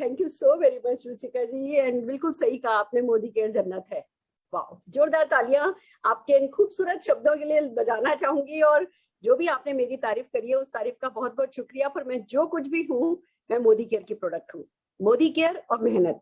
Thank you so very much Ruchika ji. And बिल्कुल सही कहा आपने, मोदी केयर जन्नत है। वाह, जोरदार तालियां आपके इन खूबसूरत शब्दों के लिए बजाना चाहूंगी। और जो भी आपने मेरी तारीफ करी है उस तारीफ का बहुत बहुत शुक्रिया। पर मैं जो कुछ भी हूँ, मैं मोदी केयर की प्रोडक्ट हूँ। मोदी केयर और मेहनत,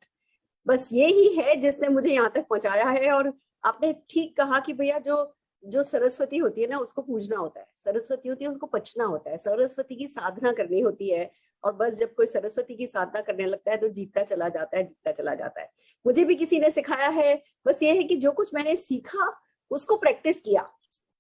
बस ये ही है जिसने मुझे यहाँ तक पहुंचाया है। और आपने ठीक कहा कि भैया जो जो सरस्वती होती है ना, उसको पूजना होता है। सरस्वती होती है, उसको पचना होता है। सरस्वती की साधना करनी होती है। और बस जब कोई सरस्वती की साधना करने लगता है तो जीतता चला जाता है, जीतता चला जाता है। मुझे भी किसी ने सिखाया है। बस ये है कि जो कुछ मैंने सीखा उसको प्रैक्टिस किया।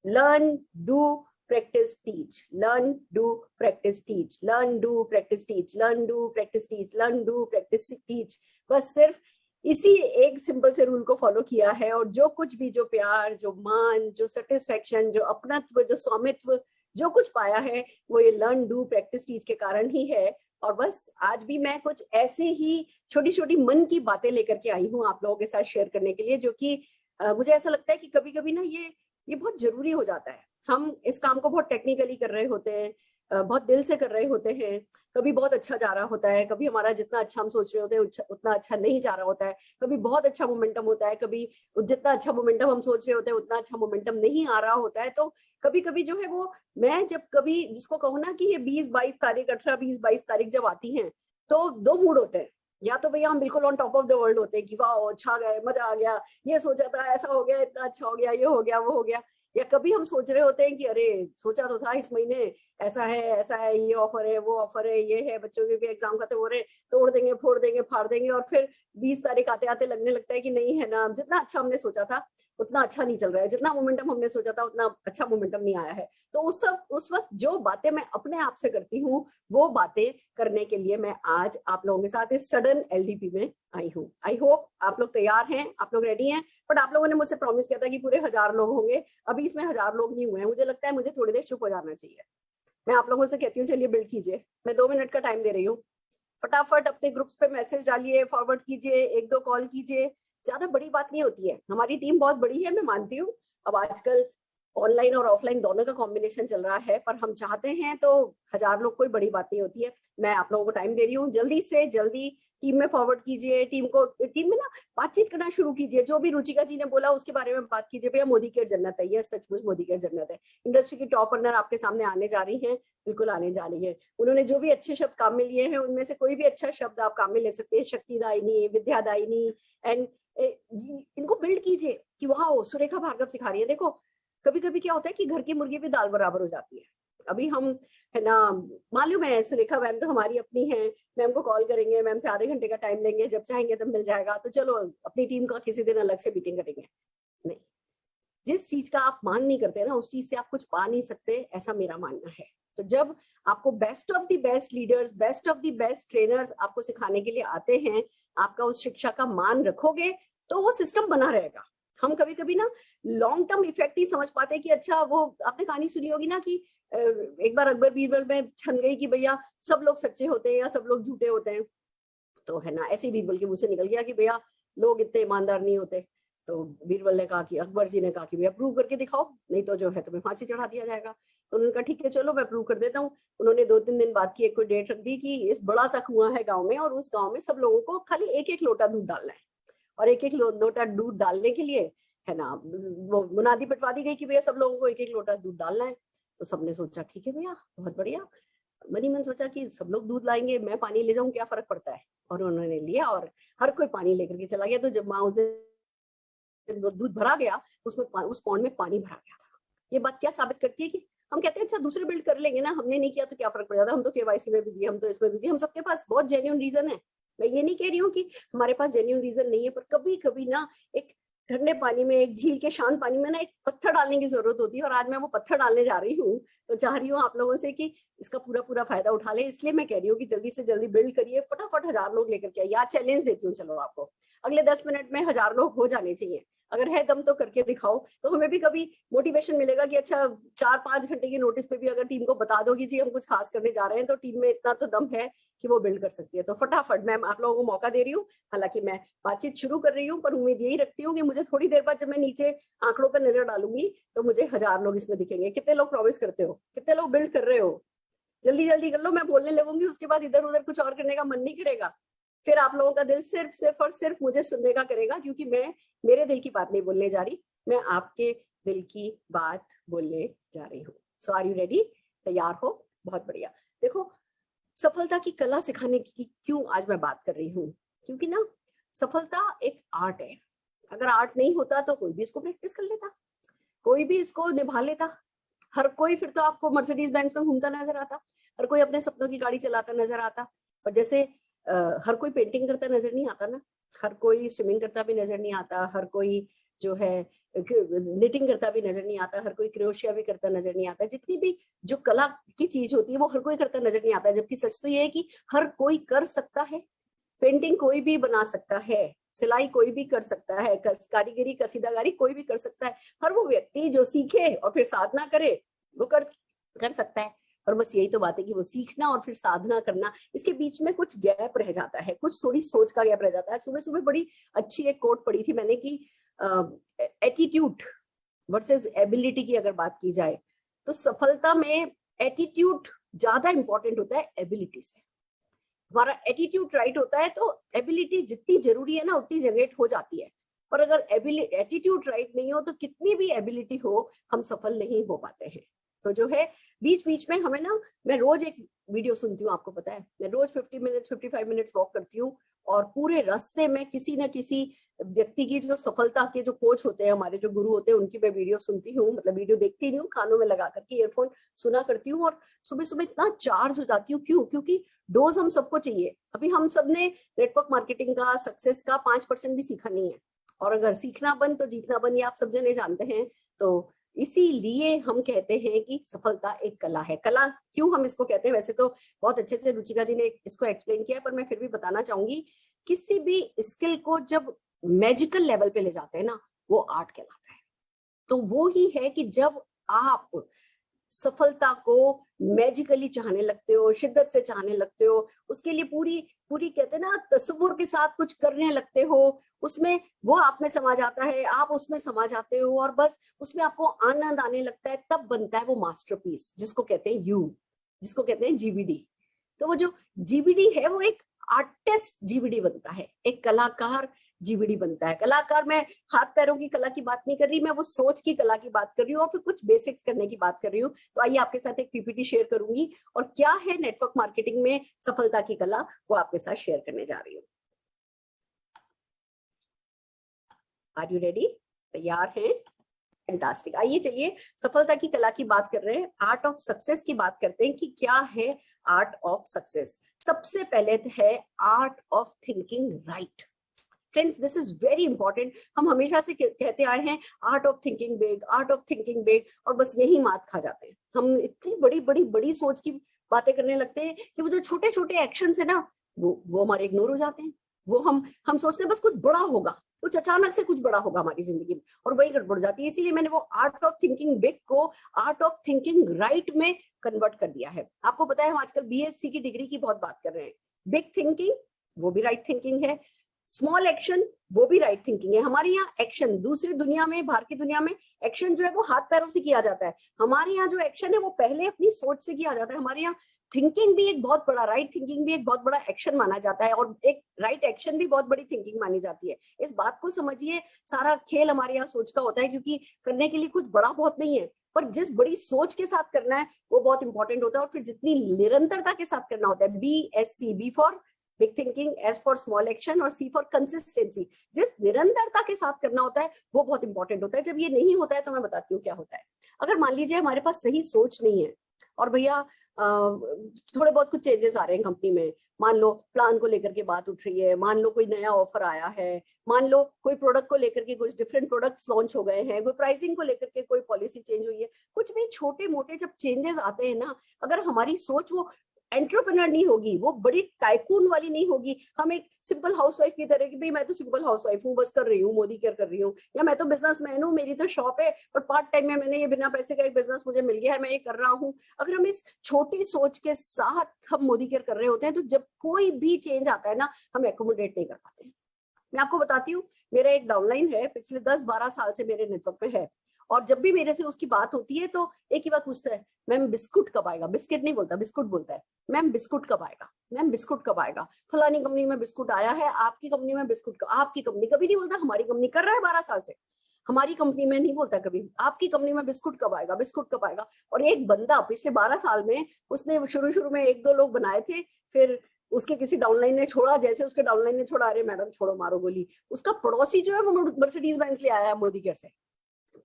Learn, do, practice, teach. Learn, do, practice, teach. Learn, do, practice, teach. Learn, do, practice, teach. Learn, do, practice, teach. बस सिर्फ इसी एक सिंपल से रूल को फॉलो किया है। और जो कुछ भी, जो प्यार, जो मान, जो सेटिस्फेक्शन, जो अपनत्व, जो स्वामित्व, जो कुछ पाया है, वो ये लर्न, डू, प्रैक्टिस, टीच के कारण ही है। और बस आज भी मैं कुछ ऐसे ही छोटी छोटी मन की बातें लेकर के आई हूँ आप लोगों के साथ शेयर करने के लिए, जो कि मुझे ऐसा लगता है कि कभी कभी ना ये बहुत जरूरी हो जाता है। हम इस काम को बहुत टेक्निकली कर रहे होते हैं, बहुत दिल से कर रहे होते हैं। कभी बहुत अच्छा जा रहा होता है, कभी हमारा जितना अच्छा हम सोच रहे होते हैं उतना अच्छा नहीं जा रहा होता है। कभी बहुत अच्छा मोमेंटम होता है, कभी जितना अच्छा मोमेंटम हम सोच रहे होते हैं उतना अच्छा मोमेंटम नहीं आ रहा होता है। तो कभी कभी जो है वो, मैं जब कभी जिसको कहूँ ना कि ये 20-22 तारीख, 18-20-22 तारीख जब आती है, तो दो मूड होते हैं। या तो भैया हम बिल्कुल on top of the world होते हैं कि वाह अच्छा गए, मजा आ गया, ये सोचा था, ऐसा हो गया, इतना अच्छा हो गया, ये हो गया, वो हो गया। या कभी हम सोच रहे होते हैं कि अरे सोचा तो था इस महीने ऐसा है, ये ऑफर है, वो ऑफर है, ये है, बच्चों के भी एग्जाम खत्म हो रहे हैं, तोड़ देंगे, फोड़ देंगे, फाड़ देंगे। और फिर 20 तारीख आते आते लगने लगता है कि नहीं है ना, जितना अच्छा हमने सोचा था उतना अच्छा नहीं चल रहा है, जितना मोमेंटम हमने सोचा था उतना अच्छा मोमेंटम नहीं आया है। तो उस वक्त जो बातें मैं अपने आप से करती हूँ, वो बातें करने के लिए मैं आज आप लोगों के साथ इस सडन एलडीपी में आई हूँ। आई होप आप लोग तैयार हैं, आप लोग रेडी हैं। बट आप लोगों ने मुझसे प्रॉमिस किया था कि पूरे 1000 लोग होंगे। अभी इसमें 1000 लोग नहीं हुए हैं। मुझे लगता है मुझे थोड़ी देर चुप हो जाना चाहिए। मैं आप लोगों से कहती हूँ चलिए बिल्ड कीजिए। मैं 2 मिनट का टाइम दे रही हूँ। फटाफट अपने ग्रुप्स पे मैसेज डालिए, फॉरवर्ड कीजिए, 1-2 कॉल कीजिए। ज्यादा बड़ी बात नहीं होती है। हमारी टीम बहुत बड़ी है, मैं मानती हूँ। अब आजकल ऑनलाइन और ऑफलाइन दोनों का कॉम्बिनेशन चल रहा है, पर हम चाहते हैं तो 1000 लोग कोई बड़ी बात नहीं होती है। मैं आप लोगों को टाइम दे रही हूँ, जल्दी से जल्दी टीम में फॉरवर्ड कीजिए। टीम में ना बातचीत करना शुरू कीजिए। जो भी रुचिका जी ने बोला उसके बारे में बात कीजिए। भैया मोदी केयर जन्नत है, ये सचमुच मोदी केयर जन्नत है। इंडस्ट्री की टॉप अर्नर आपके सामने आने जा रही है, बिल्कुल आने जा रही है। उन्होंने जो भी अच्छे शब्द काम में लिए हैं, उनमें से कोई भी अच्छा शब्द आप काम में ले सकते हैं। शक्तिदायिनी, विद्यादायिनी। एंड इनको बिल्ड कीजिए कि वाह सुरेखा भार्गव सिखा रही है। देखो कभी कभी क्या होता है कि घर की मुर्गी भी दाल बराबर हो जाती है। अभी हम, है ना, मालूम है सुरेखा मैम तो हमारी अपनी है। मैम को कॉल करेंगे, मैम से आधे घंटे का टाइम लेंगे, जब चाहेंगे तब मिल जाएगा। तो चलो अपनी टीम का किसी दिन अलग से मीटिंग करेंगे। नहीं, जिस चीज का आप मांग नहीं करते ना, उस चीज से आप कुछ पा नहीं सकते, ऐसा मेरा मानना है। तो जब आपको best of the best leaders, best of the best trainers आपको सिखाने के लिए आते हैं, आपका उस शिक्षा का मान रखोगे तो वो सिस्टम बना रहेगा। हम कभी कभी ना लॉन्ग टर्म इफेक्ट ही समझ पाते हैं कि अच्छा, वो आपने कहानी सुनी होगी ना कि एक बार अकबर बीरबल में छन गई कि भैया सब लोग सच्चे होते हैं या सब लोग झूठे होते हैं। तो है ना, ऐसे ही बीरबल के मुंह से निकल गया कि भैया लोग इतने ईमानदार नहीं होते। तो बीरबल ने कहा कि, अकबर जी ने कहा कि भैया प्रूव करके दिखाओ, नहीं तो जो है तुम्हें फांसी चढ़ा दिया जाएगा। तो उन्होंने कहा ठीक है चलो मैं प्रूव कर देता हूँ। उन्होंने 2-3 दिन बाद की एक कोई डेट रख दी कि इस बड़ा सा कुआं है गाँव में, और उस गाँव में सब लोगों को खाली 1-1 लोटा दूध डालना है। और 1-1 लोटा दूध डालने के लिए, है ना, वो मुनादी पिटवा दी गई कि भैया सब लोगों को 1-1 लोटा दूध डालना है। तो सबने सोचा ठीक है भैया, बहुत बढ़िया। मन ही मन सोचा कि सब लोग दूध लाएंगे, मैं पानी ले जाऊं, क्या फर्क पड़ता है। और उन्होंने लिया और हर कोई पानी लेकर के चला गया। तो जब उस दूध भरा गया, उसमें उस पॉन्ड में पानी भरा गया था। ये बात क्या साबित करती है कि हम कहते हैं अच्छा दूसरे बिल्ड कर लेंगे ना, हमने नहीं किया तो क्या फर्क पड़ जाता है, हम तो केवाईसी में बिजी, हम तो इसमें बिजी। हम सबके पास बहुत जेन्युइन रीजन है। मैं ये नहीं कह रही हूँ कि हमारे पास जेन्युइन रीजन नहीं है, पर कभी कभी ना एक ठंडे पानी में, एक झील के शांत पानी में ना एक पत्थर डालने की जरूरत होती है। और आज मैं वो पत्थर डालने जा रही हूँ। तो चाह रही हूँ आप लोगों से कि इसका पूरा पूरा फायदा उठा ले। इसलिए मैं कह रही हूँ कि जल्दी से जल्दी बिल्ड करिए, फटाफट 1000 लोग लेकर के आइए। आज चैलेंज देती हूँ, चलो आपको अगले 10 मिनट में 1000 लोग हो जाने चाहिए। अगर है दम तो करके दिखाओ, तो हमें भी कभी मोटिवेशन मिलेगा कि अच्छा 4-5 घंटे की नोटिस पे भी अगर टीम को बता दो कि जी हम कुछ खास करने जा रहे हैं, तो टीम में इतना तो दम है कि वो बिल्ड कर सकती है। तो फटाफट मैं आप लोगों को मौका दे रही हूँ। हालांकि मैं बातचीत शुरू कर रही हूँ, पर उम्मीद यही रखती हूँ कि मुझे थोड़ी देर बाद जब मैं नीचे आंकड़ों पर नजर डालूंगी तो मुझे 1000 लोग इसमें दिखेंगे। कितने लोग प्रॉमिस करते हो, कितने लोग बिल्ड कर रहे हो? जल्दी जल्दी कर लो, मैं बोलने लगूंगी, उसके बाद इधर उधर कुछ और करने का मन नहीं करेगा। फिर आप लोगों का दिल सिर्फ सिर्फ और सिर्फ मुझे सुनने का करेगा, क्योंकि मैं मेरे दिल की बात नहीं बोलने जा रही, मैं आपके दिल की बात बोलने जा रही हूँ। सो आर यू रेडी? तैयार हो? बहुत बढ़िया। देखो, सफलता की कला सिखाने की क्यों आज मैं बात कर रही हूँ, क्योंकि ना सफलता एक आर्ट है। अगर आर्ट नहीं होता तो कोई भी इसको प्रैक्टिस कर लेता, कोई भी इसको निभा लेता। हर कोई फिर तो आपको मर्सिडीज बेंज में घूमता नजर आता, हर कोई अपने सपनों की गाड़ी चलाता नजर आता। और जैसे हर कोई पेंटिंग करता नजर नहीं आता ना, हर कोई स्विमिंग करता भी नजर नहीं आता, हर कोई जो है निटिंग करता भी नजर नहीं आता, हर कोई क्रोशिया भी करता नजर नहीं आता। जितनी भी जो कला की चीज होती है वो हर कोई करता नजर नहीं आता। जबकि सच तो ये है कि हर कोई कर सकता है, पेंटिंग कोई भी बना सकता है, सिलाई कोई भी कर सकता है, कारीगरी कसीदाकारी कोई भी कर सकता है। हर वो व्यक्ति जो सीखे और फिर साधना करे वो कर सकता है। और बस यही तो बात है कि वो सीखना और फिर साधना करना, इसके बीच में कुछ गैप रह जाता है, कुछ थोड़ी सोच का गैप रह जाता है। सुबह सुबह बड़ी अच्छी एक कोट पढ़ी थी मैंने कि एटीट्यूड वर्सेस एबिलिटी की अगर बात की जाए तो सफलता में एटीट्यूड ज्यादा इंपॉर्टेंट होता है एबिलिटी से। हमारा एटीट्यूड राइट होता है तो एबिलिटी जितनी जरूरी है ना उतनी जनरेट हो जाती है। और अगर एटीट्यूड राइट नहीं हो तो कितनी भी एबिलिटी हो हम सफल नहीं हो पाते हैं। तो जो है बीच बीच में हमें ना, मैं रोज एक वीडियो सुनती हूँ, आपको पता है मैं रोज 55 मिनट्स वॉक करती हूँ और पूरे रास्ते में किसी न किसी व्यक्ति की जो सफलता के जो कोच होते हैं, हमारे जो गुरु होते हैं, उनकी मैं वीडियो सुनती हूँ। मतलब वीडियो देखती नहीं हूँ, कानों में लगा करके ईयरफोन सुना करती हूँ और सुबह सुबह इतना चार्ज हो जाती हूँ। क्यों? क्योंकि डोज हम सबको चाहिए। अभी हम सबने नेटवर्क मार्केटिंग का, सक्सेस का 5% भी सीखा नहीं है। और अगर सीखना बन तो जीतना बन, ये आप सब जने जानते हैं। तो इसीलिए हम कहते हैं कि सफलता एक कला है। कला क्यों हम इसको कहते हैं, वैसे तो बहुत अच्छे से रुचिका जी ने इसको एक्सप्लेन किया है, पर मैं फिर भी बताना चाहूंगी। किसी भी स्किल को जब मैजिकल लेवल पे ले जाते हैं ना, वो आर्ट कहलाता है। तो वो ही है कि जब आप सफलता को मैजिकली चाहने लगते हो, शिद्दत से चाहने लगते हो, उसके लिए पूरी पूरी कहते हैं ना तस्वीर के साथ कुछ करने लगते हो, उसमें वो आप में समा जाता है, आप उसमें समा जाते हो और बस उसमें आपको आनंद आने लगता है, तब बनता है वो मास्टरपीस जिसको कहते हैं जिसको कहते हैं जीबीडी। तो वो जो जीबीडी है वो एक आर्टिस्ट जीबीडी बनता है, एक कलाकार जीबीडी बनता है। कलाकार, मैं हाथ पैरों की कला की बात नहीं कर रही, मैं वो सोच की कला की बात कर रही हूँ और फिर कुछ बेसिक्स करने की बात कर रही हूँ। तो आइए आपके साथ एक पीपीटी शेयर करूंगी और क्या है नेटवर्क मार्केटिंग में सफलता की कला, वो आपके साथ शेयर करने जा रही हूँ। Are you ready? तैयार हैं? फैंटास्टिक। आइए चलिए सफलता की कला की बात कर रहे हैं, आर्ट ऑफ सक्सेस की बात करते हैं कि क्या है आर्ट ऑफ सक्सेस। सबसे पहले है art of thinking right. Friends, this is very important. हम हमेशा से कहते आए हैं art of thinking big, art of thinking big, और बस यही मात खा जाते हैं। हम इतनी बड़ी बड़ी बड़ी सोच की बातें करने लगते हैं कि वो जो छोटे छोटे एक्शन है ना, वो हमारे इग्नोर हो जाते हैं। वो हम सोचते हैं बस कुछ बड़ा होगा, कुछ अचानक से कुछ बड़ा होगा हमारी जिंदगी में, और वही गड़बड़ जाती है। इसीलिए मैंने वो आर्ट ऑफ थिंकिंग बिग को आर्ट ऑफ थिंकिंग राइट में कन्वर्ट कर दिया है। आपको पता है हम आजकल बीएससी की डिग्री की बहुत बात कर रहे हैं। बिग थिंकिंग वो भी राइट थिंकिंग है, स्मॉल एक्शन वो भी राइट थिंकिंग है। हमारे यहाँ एक्शन, दूसरी दुनिया में, बाहर की दुनिया में एक्शन जो है वो हाथ पैरों से किया जाता है। हमारे यहाँ जो एक्शन है वो पहले अपनी सोच से किया जाता है। हमारे यहाँ थिंकिंग भी एक बहुत बड़ा, राइट थिंकिंग भी एक बहुत बड़ा एक्शन माना जाता है, और एक राइट एक्शन भी बहुत बड़ी थिंकिंग मानी जाती है। इस बात को समझिए, सारा खेल हमारे यहाँ सोच का होता है, क्योंकि करने के लिए कुछ बड़ा बहुत नहीं है, पर जिस बड़ी सोच के साथ करना है वो बहुत इंपॉर्टेंट होता है। और फिर जितनी निरंतरता के साथ करना होता है, BSC, B for big thinking, S for small action और सी फॉर कंसिस्टेंसी, जिस निरंतरता के साथ करना होता है वो बहुत इंपॉर्टेंट होता है। जब ये नहीं होता है तो मैं बताती हूँ क्या होता है। अगर मान लीजिए हमारे पास सही सोच नहीं है और भैया थोड़े बहुत कुछ चेंजेस आ रहे हैं कंपनी में, मान लो प्लान को लेकर के बात उठ रही है, मान लो कोई नया ऑफर आया है, मान लो कोई प्रोडक्ट को लेकर के कुछ डिफरेंट प्रोडक्ट्स लॉन्च हो गए हैं, कोई प्राइसिंग को लेकर के कोई पॉलिसी चेंज हुई है, कुछ भी छोटे मोटे जब चेंजेस आते हैं ना, अगर हमारी सोच वो एंटरप्रेन्योर नहीं होगी, वो बड़ी टाइकून वाली नहीं होगी, हम एक सिंपल हाउसवाइफ की तरह कि भाई मैं तो सिंपल हाउसवाइफ हूँ, बस कर रही हूँ, मोदी केयर कर रही हूँ, या मैं तो बिजनेसमैन हूँ, मेरी तो शॉप है और पार्ट टाइम में मैंने ये बिना पैसे का एक बिजनेस मुझे मिल गया है, मैं ये कर रहा हूँ। अगर हम इस छोटी सोच के साथ हम मोदी केयर कर रहे होते हैं तो जब कोई भी चेंज आता है ना, हम एकोमोडेट नहीं कर पाते। मैं आपको बताती हूँ, मेरा एक डाउनलाइन है, पिछले 10-12 साल से मेरे नेटवर्क पे है, और जब भी मेरे से उसकी बात होती है तो एक ही बात पूछता है, मैम बिस्कुट कब आएगा। बिस्किट नहीं बोलता, बिस्कुट बोलता है। मैम बिस्कुट कब आएगा, मैम बिस्कुट कब आएगा, फलानी कंपनी में बिस्कुट आया है, आपकी कंपनी में बिस्कुट, आपकी कंपनी कभी नहीं बोलता हमारी कंपनी कर रहा है 12 साल से, हमारी कंपनी में नहीं बोलता कभी, आपकी कंपनी में बिस्कुट कब आएगा, बिस्कुट कब आएगा। और एक बंदा पिछले 12 साल में उसने शुरू में 1-2 लोग बनाए थे, फिर उसके किसी डाउनलाइन ने छोड़ा, जैसे उसके डाउनलाइन ने छोड़ा, अरे मैडम छोड़ो मारो गोली, उसका पड़ोसी जो है वो मर्सिडीज बेंज ले आया है मोदी केयर से,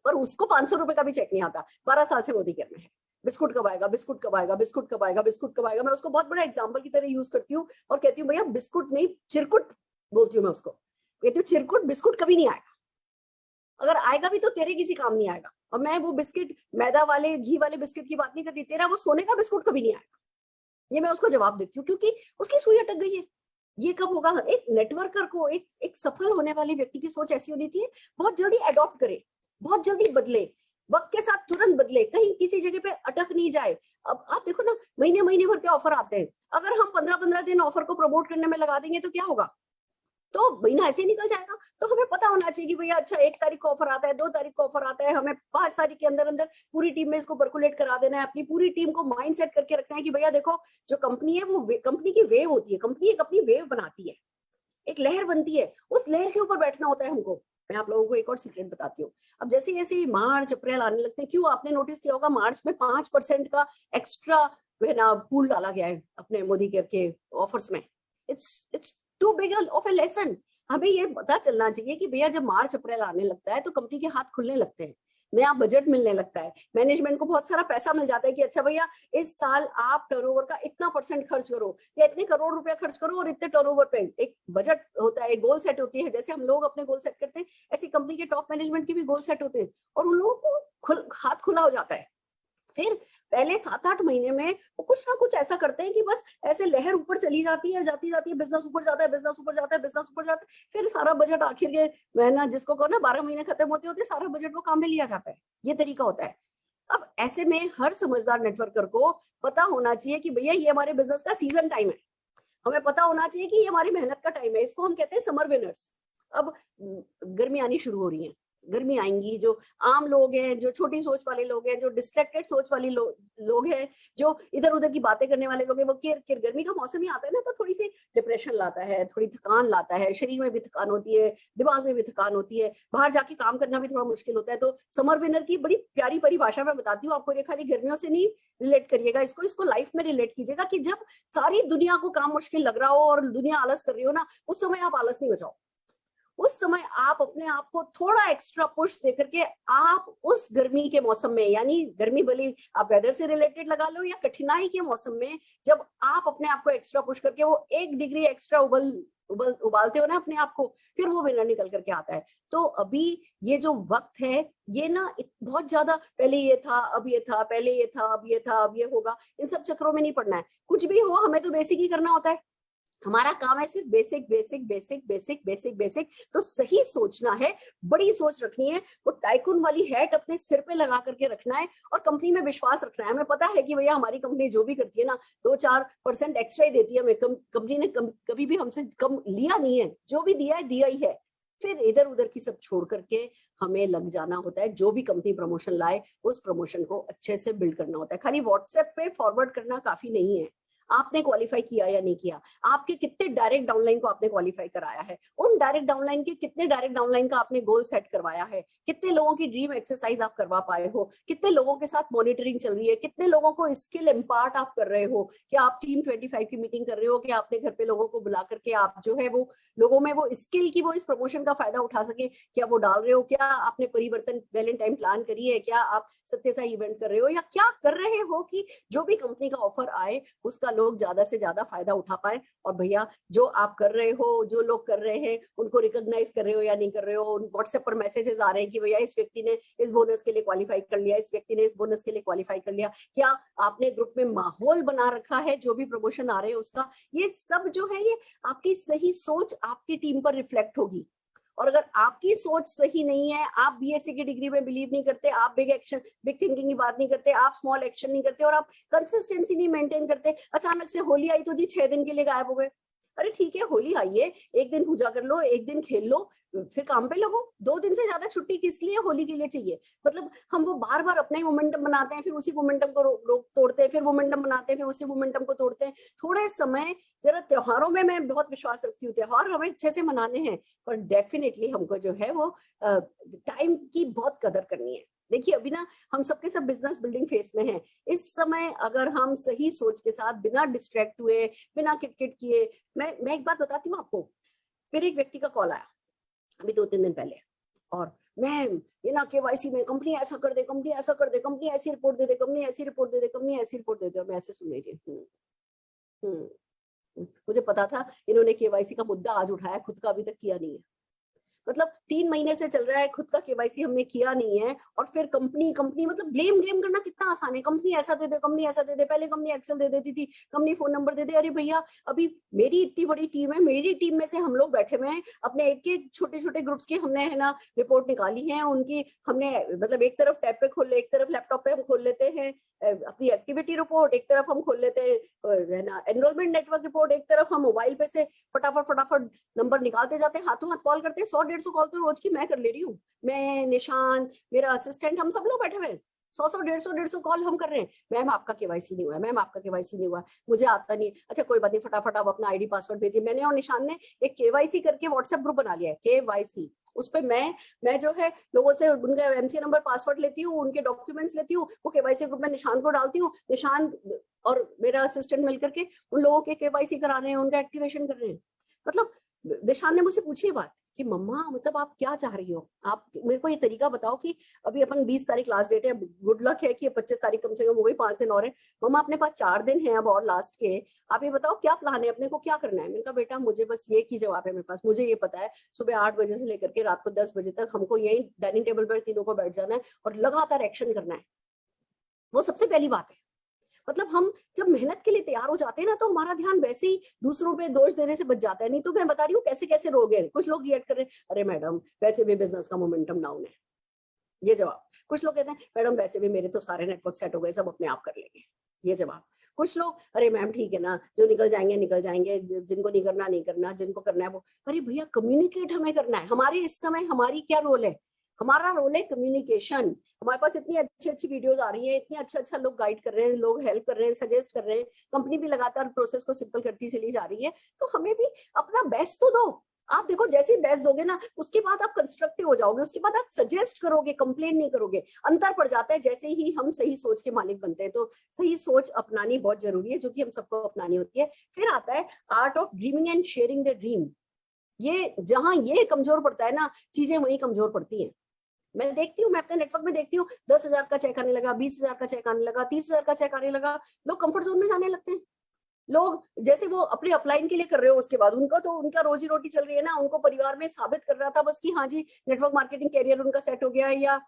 पर उसको 500 रुपए का भी चेक नहीं आता, 12 साल से मोदी केयर में है। बिस्कुट कब आएगा, बिस्कुट कब आएगा, बिस्कुट कब आएगा, बिस्कुट कब आएगा। मैं उसको बहुत बड़ा एग्जाम्पल की तरह यूज करती हूँ और कहती हूँ भैया बिस्कुट नहीं चिरकुट बोलती हूँ मैं उसको, कहती हूँ चिरकुट बिस्कुट कभी नहीं आएगा, अगर आएगा भी तो तेरे किसी काम नहीं आएगा। और मैं वो बिस्किट मैदा वाले घी वाले बिस्किट की बात नहीं करती, तेरा वो सोने का बिस्कुट कभी नहीं आएगा, ये मैं उसको जवाब देती हूँ, क्योंकि उसकी सुई अटक गई है। ये कब होगा? एक नेटवर्कर को, एक सफल होने वाले व्यक्ति की सोच ऐसी होनी चाहिए, बहुत जल्दी अडॉप्ट करे, बहुत जल्दी बदले, वक्त के साथ तुरंत बदले, कहीं किसी जगह पे अटक नहीं जाए। अब आप देखो ना, महीने भर के ऑफर आते हैं, अगर हम 15-15 दिन ऑफर को प्रमोट करने में लगा देंगे तो क्या होगा? तो महीना ऐसे ही निकल जाएगा। तो हमें पता होना चाहिए कि भैया अच्छा 1 तारीख को ऑफर आता है, 2 तारीख को ऑफर आता है, हमें 5 तारीख के अंदर अंदर पूरी टीम में इसको परकुलेट करा देना है, अपनी पूरी टीम को माइंड सेट करके रखना है कि भैया देखो जो कंपनी है वो कंपनी की वेव होती है, कंपनी एक अपनी वेव बनाती है, एक लहर बनती है, उस लहर के ऊपर बैठना होता है हमको। मैं आप लोगों को एक और सीक्रेट बताती हूँ। अब जैसे जैसे मार्च अप्रैल आने लगते हैं, क्यों आपने नोटिस किया होगा मार्च में 5% का एक्स्ट्रा है ना पूल डाला गया है अपने मोदी केयर के ऑफर्स में। It's too big of a lesson. हमें ये पता चलना चाहिए कि भैया जब मार्च अप्रैल आने लगता है तो कंपनी के हाथ खुलने लगते हैं, नया बजट मिलने लगता है, मैनेजमेंट को बहुत सारा पैसा मिल जाता है कि अच्छा भैया इस साल आप टर्नओवर का इतना % खर्च करो या इतने करोड़ रुपया खर्च करो और इतने टर्नओवर पे। एक बजट होता है, एक गोल सेट होती है, जैसे हम लोग अपने गोल सेट करते हैं ऐसी कंपनी के टॉप मैनेजमेंट के भी गोल सेट होते हैं और उन लोगों को हाथ खुला हो जाता है। फिर पहले 7-8 महीने में वो कुछ ना कुछ ऐसा करते हैं कि बस ऐसे लहर ऊपर चली जाती है, जाती जाती है, बिजनेस ऊपर जाता है, बिजनेस ऊपर जाता है, बिजनेस ऊपर जाता है, फिर सारा बजट आखिर के महीना जिसको कहो ना 12 महीने खत्म होते होते सारा बजट वो काम में लिया जाता है। ये तरीका होता है। अब ऐसे में हर समझदार नेटवर्कर को पता होना चाहिए कि भैया ये हमारे बिजनेस का सीजन टाइम है, हमें पता होना चाहिए कि ये हमारी मेहनत का टाइम है, इसको हम कहते हैं समर विनर्स। अब गर्मी आनी शुरू हो रही है, गर्मी आएंगी, जो आम लोग हैं, जो छोटी सोच वाले लोग हैं, जो डिस्ट्रैक्टेड सोच वाले लोग हैं, जो इधर उधर की बातें करने वाले लोग हैं, वो किर गर्मी का मौसम ही आता है ना तो थोड़ी सी डिप्रेशन लाता है, थोड़ी थकान लाता है, शरीर में भी थकान होती है, दिमाग में भी थकान होती है, बाहर जाके काम करना भी थोड़ा मुश्किल होता है। तो समर विनर की बड़ी प्यारी परिभाषा मैं बताती हूँ आपको, ये खाली गर्मियों से नहीं रिलेट करिएगा, इसको लाइफ में रिलेट कीजिएगा कि जब सारी दुनिया को काम मुश्किल लग रहा हो और दुनिया आलस कर रही हो ना, उस समय आप आलस नहीं बचाओ, उस समय आप अपने आप को थोड़ा एक्स्ट्रा पुश देकर के आप उस गर्मी के मौसम में, यानी गर्मी भले आप वेदर से रिलेटेड लगा लो या कठिनाई के मौसम में, जब आप अपने आप को एक्स्ट्रा पुश करके वो 1 डिग्री एक्स्ट्रा उबालते हो ना अपने आप को, फिर वो विनर निकल करके आता है। तो अभी ये जो वक्त है ये ना बहुत ज्यादा पहले ये था, अब ये था, पहले ये था, अब ये था, अब ये होगा, इन सब चक्रों में नहीं पड़ना है। कुछ भी हो हमें तो बेसिक ही करना होता है, हमारा काम है सिर्फ basic basic basic basic basic basic. तो सही सोचना है, बड़ी सोच रखनी है, वो टाइकून वाली हैट अपने सिर पे लगा करके रखना है और कंपनी में विश्वास रखना है। हमें पता है कि भैया हमारी कंपनी जो भी करती है ना 2-4% एक्स्ट्रा ही देती है हमें, कंपनी ने कभी भी हमसे कम लिया नहीं है, जो भी दिया है दिया ही है। फिर इधर उधर की सब छोड़ करके हमें लग जाना होता है, जो भी कंपनी प्रमोशन लाए उस प्रमोशन को अच्छे से बिल्ड करना होता है। खाली व्हाट्सएप पे फॉरवर्ड करना काफी नहीं है, आपने क्वालिफाई किया या नहीं किया, आपके कितने डायरेक्ट डाउनलाइन को आपने क्वालिफाई कराया है, उन डायरेक्ट डाउनलाइन के कितने डायरेक्ट डाउनलाइन का आपने गोल सेट करवाया है, कितने लोगों की ड्रीम एक्सरसाइज आप करवा पाए हो, कितने लोगों के साथ मॉनिटरिंग चल रही है, कितने लोगों को स्किल इम्पार्ट आप कर रहे हो, क्या आप टीम 25 की मीटिंग कर रहे हो कि आपने घर पे लोगों को बुला करके आप जो है वो लोगों में वो स्किल की वो इस प्रमोशन का फायदा उठा सके, क्या वो डाल रहे हो, क्या आपने परिवर्तन वैलेंटाइन प्लान करी है, क्या आप सत्य साई इवेंट कर रहे हो, या क्या कर रहे हो कि जो भी कंपनी का ऑफर आए उसका लोग ज्यादा से ज्यादा फायदा उठा पाए। और भैया जो आप कर रहे हो, जो लोग कर रहे हैं उनको रिकॉग्नाइज कर रहे हो या नहीं कर रहे हो, व्हाट्सएप पर मैसेजेस आ रहे हैं कि भैया इस व्यक्ति ने इस बोनस के लिए क्वालिफाई कर लिया, इस व्यक्ति ने इस बोनस के लिए क्वालिफाई कर लिया, क्या आपने ग्रुप में माहौल बना रखा है जो भी प्रमोशन आ रहे हैं उसका, ये सब जो है ये आपकी सही सोच आपकी टीम पर रिफ्लेक्ट होगी। और अगर आपकी सोच सही नहीं है, आप बीएससी की डिग्री में बिलीव नहीं करते, आप बिग एक्शन बिग थिंकिंग की बात नहीं करते, आप स्मॉल एक्शन नहीं करते और आप कंसिस्टेंसी नहीं मेंटेन करते, अचानक से होली आई तो जी 6 दिन के लिए गायब हो गए, अरे ठीक है, होली आई है, एक दिन पूजा कर लो, एक दिन खेल लो, फिर काम पे लगो। 2 दिन से ज्यादा छुट्टी किस लिए होली के लिए चाहिए? मतलब हम वो बार बार अपना ही मोमेंटम बनाते हैं, फिर उसी मोमेंटम को तोड़ते हैं, फिर मोमेंटम बनाते हैं, फिर उसी मोमेंटम को तोड़ते हैं। थोड़े समय जरा, त्योहारों में मैं बहुत विश्वास रखती हूँ, त्योहार हमें अच्छे से मनाने हैं, पर डेफिनेटली हमको जो है वो टाइम की बहुत कदर करनी है। देखिए अभी ना हम सबके सब बिजनेस बिल्डिंग फेस में हैं। इस समय अगर हम सही सोच के साथ, बिना डिस्ट्रैक्ट हुए, बिना किटकिट किए, मैं एक बात बताती हूँ आपको। फिर एक व्यक्ति का कॉल आया अभी 2-3 दिन पहले, और मैम ये ना केवाईसी में कंपनी ऐसा कर दे, कंपनी ऐसा कर दे, कंपनी ऐसी रिपोर्ट दे दे, कंपनी ऐसी रिपोर्ट दे दे, कंपनी ऐसी रिपोर्ट दे दे। और मैं ऐसे सुन रही थी। मुझे पता था इन्होंने केवाईसी का मुद्दा आज उठाया, खुद का अभी तक किया नहीं है। मतलब 3 महीने से चल रहा है, खुद का केवाईसी हमने किया नहीं है, और फिर कंपनी कंपनी, मतलब ब्लेम गेम करना कितना आसान है। कंपनी ऐसा दे दे, कंपनी ऐसा दे दे, पहले कंपनी एक्सेल दे देती थी, कंपनी फोन नंबर दे दे। अरे भैया, अभी मेरी इतनी बड़ी टीम है, मेरी टीम में से हम लोग बैठे हुए हैं, अपने एक एक छोटे छोटे ग्रुप्स की हमने है ना रिपोर्ट निकाली है उनकी। हमने मतलब एक तरफ टैब पे खोल ले, एक तरफ लैपटॉप पे हम खोल लेते हैं अपनी एक्टिविटी रिपोर्ट, एक तरफ हम खोल लेते हैं है ना एनरोलमेंट नेटवर्क रिपोर्ट, एक तरफ हम मोबाइल पे से फटाफट फटाफट नंबर निकालते जाते हैं, हाथों हाथ कॉल करते हैं। 100-150 कॉल तो रोज की मैं कर ले रही हूँ, मैं, निशान, मेरा असिस्टेंट, हम सब लोग बैठे हुए हैं। 100-150 कॉल हम कर रहे हैं। मैम आपका केवाईसी नहीं हुआ, मैम आपका केवाईसी नहीं हुआ, मुझे आता नहीं। अच्छा कोई बात नहीं, फटाफट आप अपना आईडी पासवर्ड भेजिए। मैंने और निशान ने एक केवाईसी करके व्हाट्सएप ग्रुप बना लिया है, केवाईसी। उस पर मैं जो है लोगों से उनका एमसी नंबर, पासवर्ड लेती हूँ, उनके डॉक्यूमेंट्स लेती हूँ, वो केवाईसी ग्रुप में निशान को डालती हूँ। निशान और मेरा असिस्टेंट मिलकर के उन लोगों के केवाईसी करा रहे हैं, उनका एक्टिवेशन कर रहे हैं। मतलब निशान ने मुझसे पूछी बात कि मम्मा मतलब आप क्या चाह रही हो, आप मेरे को ये तरीका बताओ कि अभी अपन 20 तारीख लास्ट डेट है, गुड लक है कि 25 तारीख कम से कम हो गई, 5 दिन और है। मम्मा अपने पास 4 दिन है अब और लास्ट के, आप ये बताओ क्या प्लान है, अपने को क्या करना है। मैंने कहा बेटा मुझे बस ये की जवाब है मेरे पास, मुझे ये पता है सुबह 8 बजे से लेकर के रात को 10 बजे तक हमको यही डाइनिंग टेबल पर तीनों को बैठ जाना है और लगातार एक्शन करना है। वो सबसे पहली बात है। मतलब हम जब मेहनत के लिए तैयार हो जाते हैं ना, तो हमारा ध्यान वैसे ही दूसरों पे दोष देने से बच जाता है। नहीं तो मैं बता रही हूँ कैसे कैसे रोग है। कुछ लोग रिएक्ट कर रहे हैं, अरे मैडम वैसे भी बिजनेस का मोमेंटम डाउन है, ये जवाब। कुछ लोग कहते हैं मैडम वैसे भी मेरे तो सारे नेटवर्क सेट हो गए, सब अपने आप कर लेंगे, ये जवाब। कुछ लोग अरे मैम ठीक है ना, जो निकल जाएंगे निकल जाएंगे, जिनको नहीं करना नहीं करना, जिनको करना है वो। अरे भैया कम्युनिकेट हमें करना है। हमारे इस समय हमारी क्या रोल है? हमारा रोल है कम्युनिकेशन। हमारे पास इतनी अच्छी अच्छी वीडियोस आ रही हैं, इतनी अच्छा अच्छा लोग गाइड कर रहे हैं, लोग हेल्प कर रहे हैं, सजेस्ट कर रहे हैं, कंपनी भी लगातार प्रोसेस को सिंपल करती चली जा रही है। तो हमें भी अपना बेस्ट तो दो। आप देखो जैसे ही बेस्ट दोगे ना, उसके बाद आप कंस्ट्रक्टिव हो जाओगे, उसके बाद आप सजेस्ट करोगे, कंप्लेन नहीं करोगे। अंतर पड़ जाता है जैसे ही हम सही सोच के मालिक बनते हैं। तो सही सोच अपनानी बहुत जरूरी है, जो कि हम सबको अपनानी होती है। फिर आता है art of dreaming and sharing the dream. ये जहां ये कमजोर पड़ता है ना, चीजें वहीं कमजोर पड़ती हैं। मैं देखती हूँ, मैं अपने नेटवर्क में देखती हूँ, 10,000 का चेक आने लगा, 20,000 का चेक आने लगा, 30,000 का चेक आने लगा, लोग कंफर्ट जोन में जाने लगते हैं। लोग जैसे वो अपने अपलाइन के लिए कर रहे हो, उसके बाद उनको तो उनका रोजी रोटी चल रही है ना, उनको परिवार में साबित कर रहा था बस कि हाँ जी नेटवर्क मार्केटिंग कैरियर उनका सेट हो गया है, या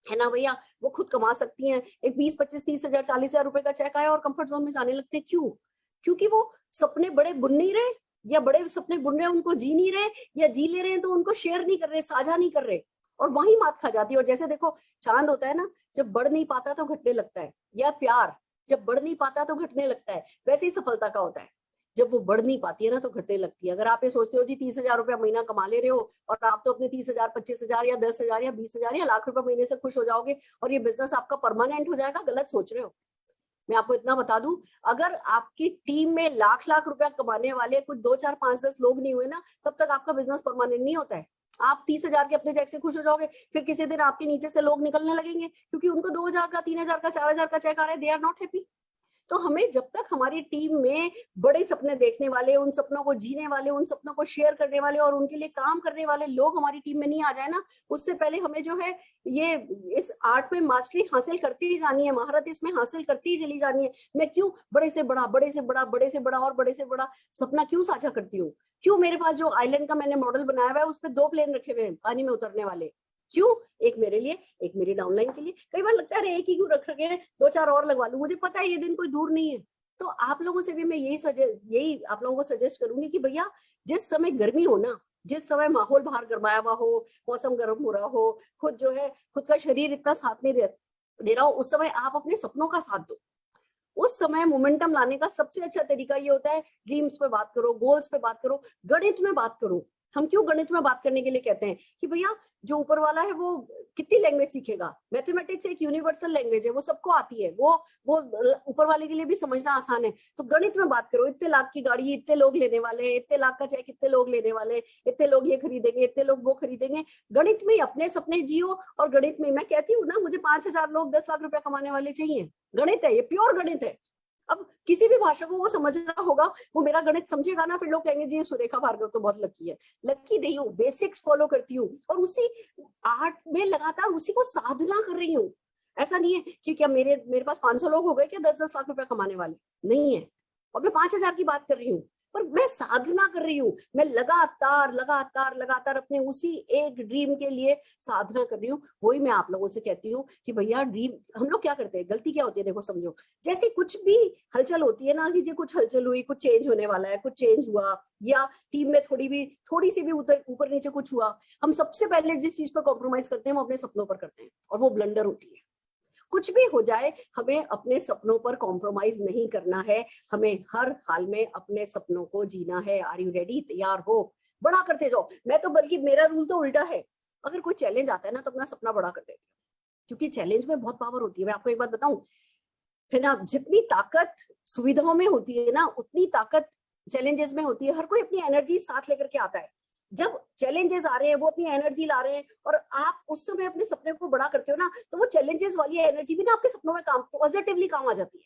है ना भैया वो खुद कमा सकती हैं। एक 20-25-30,000 40,000 रुपए का चेक आया और कंफर्ट जोन में जाने लगते। क्यों? क्योंकि वो सपने बड़े बुन नहीं रहे, या बड़े सपने बुन रहे उनको जी नहीं रहे, या जी ले रहे हैं तो उनको शेयर नहीं कर रहे, साझा नहीं कर रहे, और वही मात खा जाती है। और जैसे देखो चांद होता है ना, जब बढ़ नहीं पाता तो घटने लगता है, या प्यार जब बढ़ नहीं पाता तो घटने लगता है, वैसे ही सफलता का होता है। जब वो बढ़ नहीं पाती है ना तो घटने लगती है। अगर आप ये सोचते हो जी 30,000 रुपया महीना कमा ले रहे हो, और आप तो अपने 30,000 25,000 या 10,000 या 20,000 या लाख रुपए महीने से खुश हो जाओगे और ये बिजनेस आपका परमानेंट हो जाएगा, गलत सोच रहे हो। मैं आपको इतना बता दूं, अगर आपकी टीम में लाख लाख रुपया कमाने वाले कुछ 2 4 5 10 लोग नहीं हुए ना, तब तक आपका बिजनेस परमानेंट नहीं होता है। आप 30,000 के अपने चेक से खुश हो जाओगे, फिर किसी दिन आपके नीचे से लोग निकलने लगेंगे क्योंकि उनको 2,000 का 3,000 का 4,000 का चेक आ रहा है, दे आर नॉट हैप्पी। तो हमें जब तक हमारी टीम में बड़े सपने देखने वाले, उन सपनों को जीने वाले, उन सपनों को शेयर करने वाले और उनके लिए काम करने वाले लोग हमारी टीम में नहीं आ जाए ना, उससे पहले हमें जो है ये इस आर्ट में मास्टरी हासिल करती ही जानी है, महारत इसमें हासिल करती ही चली जानी है। मैं क्यों बड़े से बड़ा, बड़े से बड़ा, बड़े से बड़ा और बड़े से बड़ा सपना क्यों साझा करती हूँ? क्यों मेरे पास जो आइलैंड का मैंने मॉडल बनाया हुआ है उस पर 2 प्लेन रखे हुए हैं पानी में उतरने वाले? क्यों? एक मेरे लिए, एक मेरी डाउनलाइन के लिए। कई बार लगता है एक ही क्यों रख रखे हैं, 2-4 और लगवा लूं, मुझे पता है ये दिन कोई दूर नहीं है। तो आप लोगों से भी मैं यही आप लोगों को सजेस्ट करूंगी कि भैया जिस समय गर्मी हो ना, जिस समय माहौल बाहर गरमाया हुआ हो, मौसम गर्म हो रहा हो, खुद जो है खुद का शरीर इतना साथ नहीं दे रहा हो, उस समय आप अपने सपनों का साथ दो। उस समय मोमेंटम लाने का सबसे अच्छा तरीका ये होता है, ड्रीम्स पे बात करो, गोल्स पे बात करो, गणित में बात करो। हम क्यों गणित में बात करने के लिए कहते हैं कि भैया जो ऊपर वाला है वो कितनी लैंग्वेज सीखेगा, मैथमेटिक्स एक यूनिवर्सल लैंग्वेज है, वो सबको आती है, वो ऊपर वाले के लिए भी समझना आसान है। तो गणित में बात करो, इतने लाख की गाड़ी इतने लोग लेने वाले हैं, इतने लाख का चेक इतने लोग लेने वाले हैं, इतने लोग ये खरीदेंगे, इतने लोग वो खरीदेंगे। गणित में अपने सपने जियो। और गणित में मैं कहती हूँ ना, मुझे 5,000 लोग 10 लाख रुपया कमाने वाले चाहिए। गणित है ये, प्योर गणित है। अब किसी भी भाषा को वो समझना होगा, वो मेरा गणित समझेगा ना, फिर लोग कहेंगे जी सुरेखा भार्गव तो बहुत लकी है। लकी नहीं हूँ, बेसिक्स फॉलो करती हूँ और उसी आर्ट में लगातार उसी को साधना कर रही हूँ। ऐसा नहीं है कि क्या मेरे पास 500 लोग हो गए क्या 10-10 लाख रुपया कमाने वाले, नहीं है। और मैं 5,000 की बात कर रही हूँ, पर मैं साधना कर रही हूँ। मैं लगातार लगातार लगातार अपने उसी एक ड्रीम के लिए साधना कर रही हूँ। वही मैं आप लोगों से कहती हूँ कि भैया ड्रीम, हम लोग क्या करते हैं, गलती क्या होती है, देखो समझो, जैसे कुछ भी हलचल होती है ना, कि जी कुछ हलचल हुई, कुछ चेंज होने वाला है, कुछ चेंज हुआ, या टीम में थोड़ी सी भी ऊपर नीचे कुछ हुआ, हम सबसे पहले जिस चीज पर कॉम्प्रोमाइज करते हैं वो अपने सपनों पर करते हैं, और वो ब्लंडर होती है। कुछ भी हो जाए, हमें अपने सपनों पर कॉम्प्रोमाइज नहीं करना है। हमें हर हाल में अपने सपनों को जीना है। Are you ready? तैयार हो? बड़ा करते जाओ। मैं तो बल्कि मेरा रूल तो उल्टा है, अगर कोई चैलेंज आता है ना तो अपना सपना बड़ा कर देती हूँ, क्योंकि चैलेंज में बहुत पावर होती है। मैं आपको एक बात बताऊं, है ना, जितनी ताकत सुविधाओं में होती है ना, उतनी ताकत चैलेंजेस में होती है। हर कोई अपनी एनर्जी साथ लेकर के आता है। जब चैलेंजेस आ रहे हैं, वो अपनी एनर्जी ला रहे हैं, और आप उस समय अपने सपने को बड़ा करते हो ना, तो वो चैलेंजेस वाली एनर्जी भी ना आपके सपनों में काम पॉजिटिवली काम आ जाती है।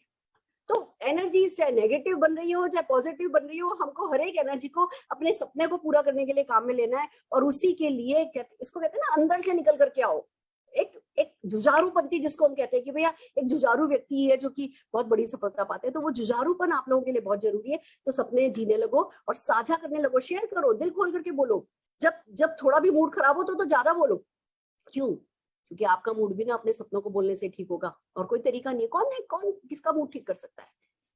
तो एनर्जी चाहे नेगेटिव बन रही हो चाहे पॉजिटिव बन रही हो, हमको हर एक एनर्जी को अपने सपने को पूरा करने के लिए काम में लेना है। और उसी के लिए इसको कहते हैं ना, अंदर से निकल करके आओ। एक एक जुझारूपंती जिसको हम कहते हैं कि भैया एक जुझारू व्यक्ति है जो कि बहुत बड़ी सफलता पाते हैं, तो वो जुझारूपन आप लोगों के लिए बहुत जरूरी है। तो सपने जीने लगो और साझा करने लगो, शेयर करो, दिल खोल करके बोलो। जब जब थोड़ा भी मूड खराब हो तो ज्यादा बोलो। क्यों? क्योंकि आपका मूड भी ना अपने सपनों को बोलने से ठीक होगा, और कोई तरीका नहीं है। कौन किसका मूड ठीक कर सकता है?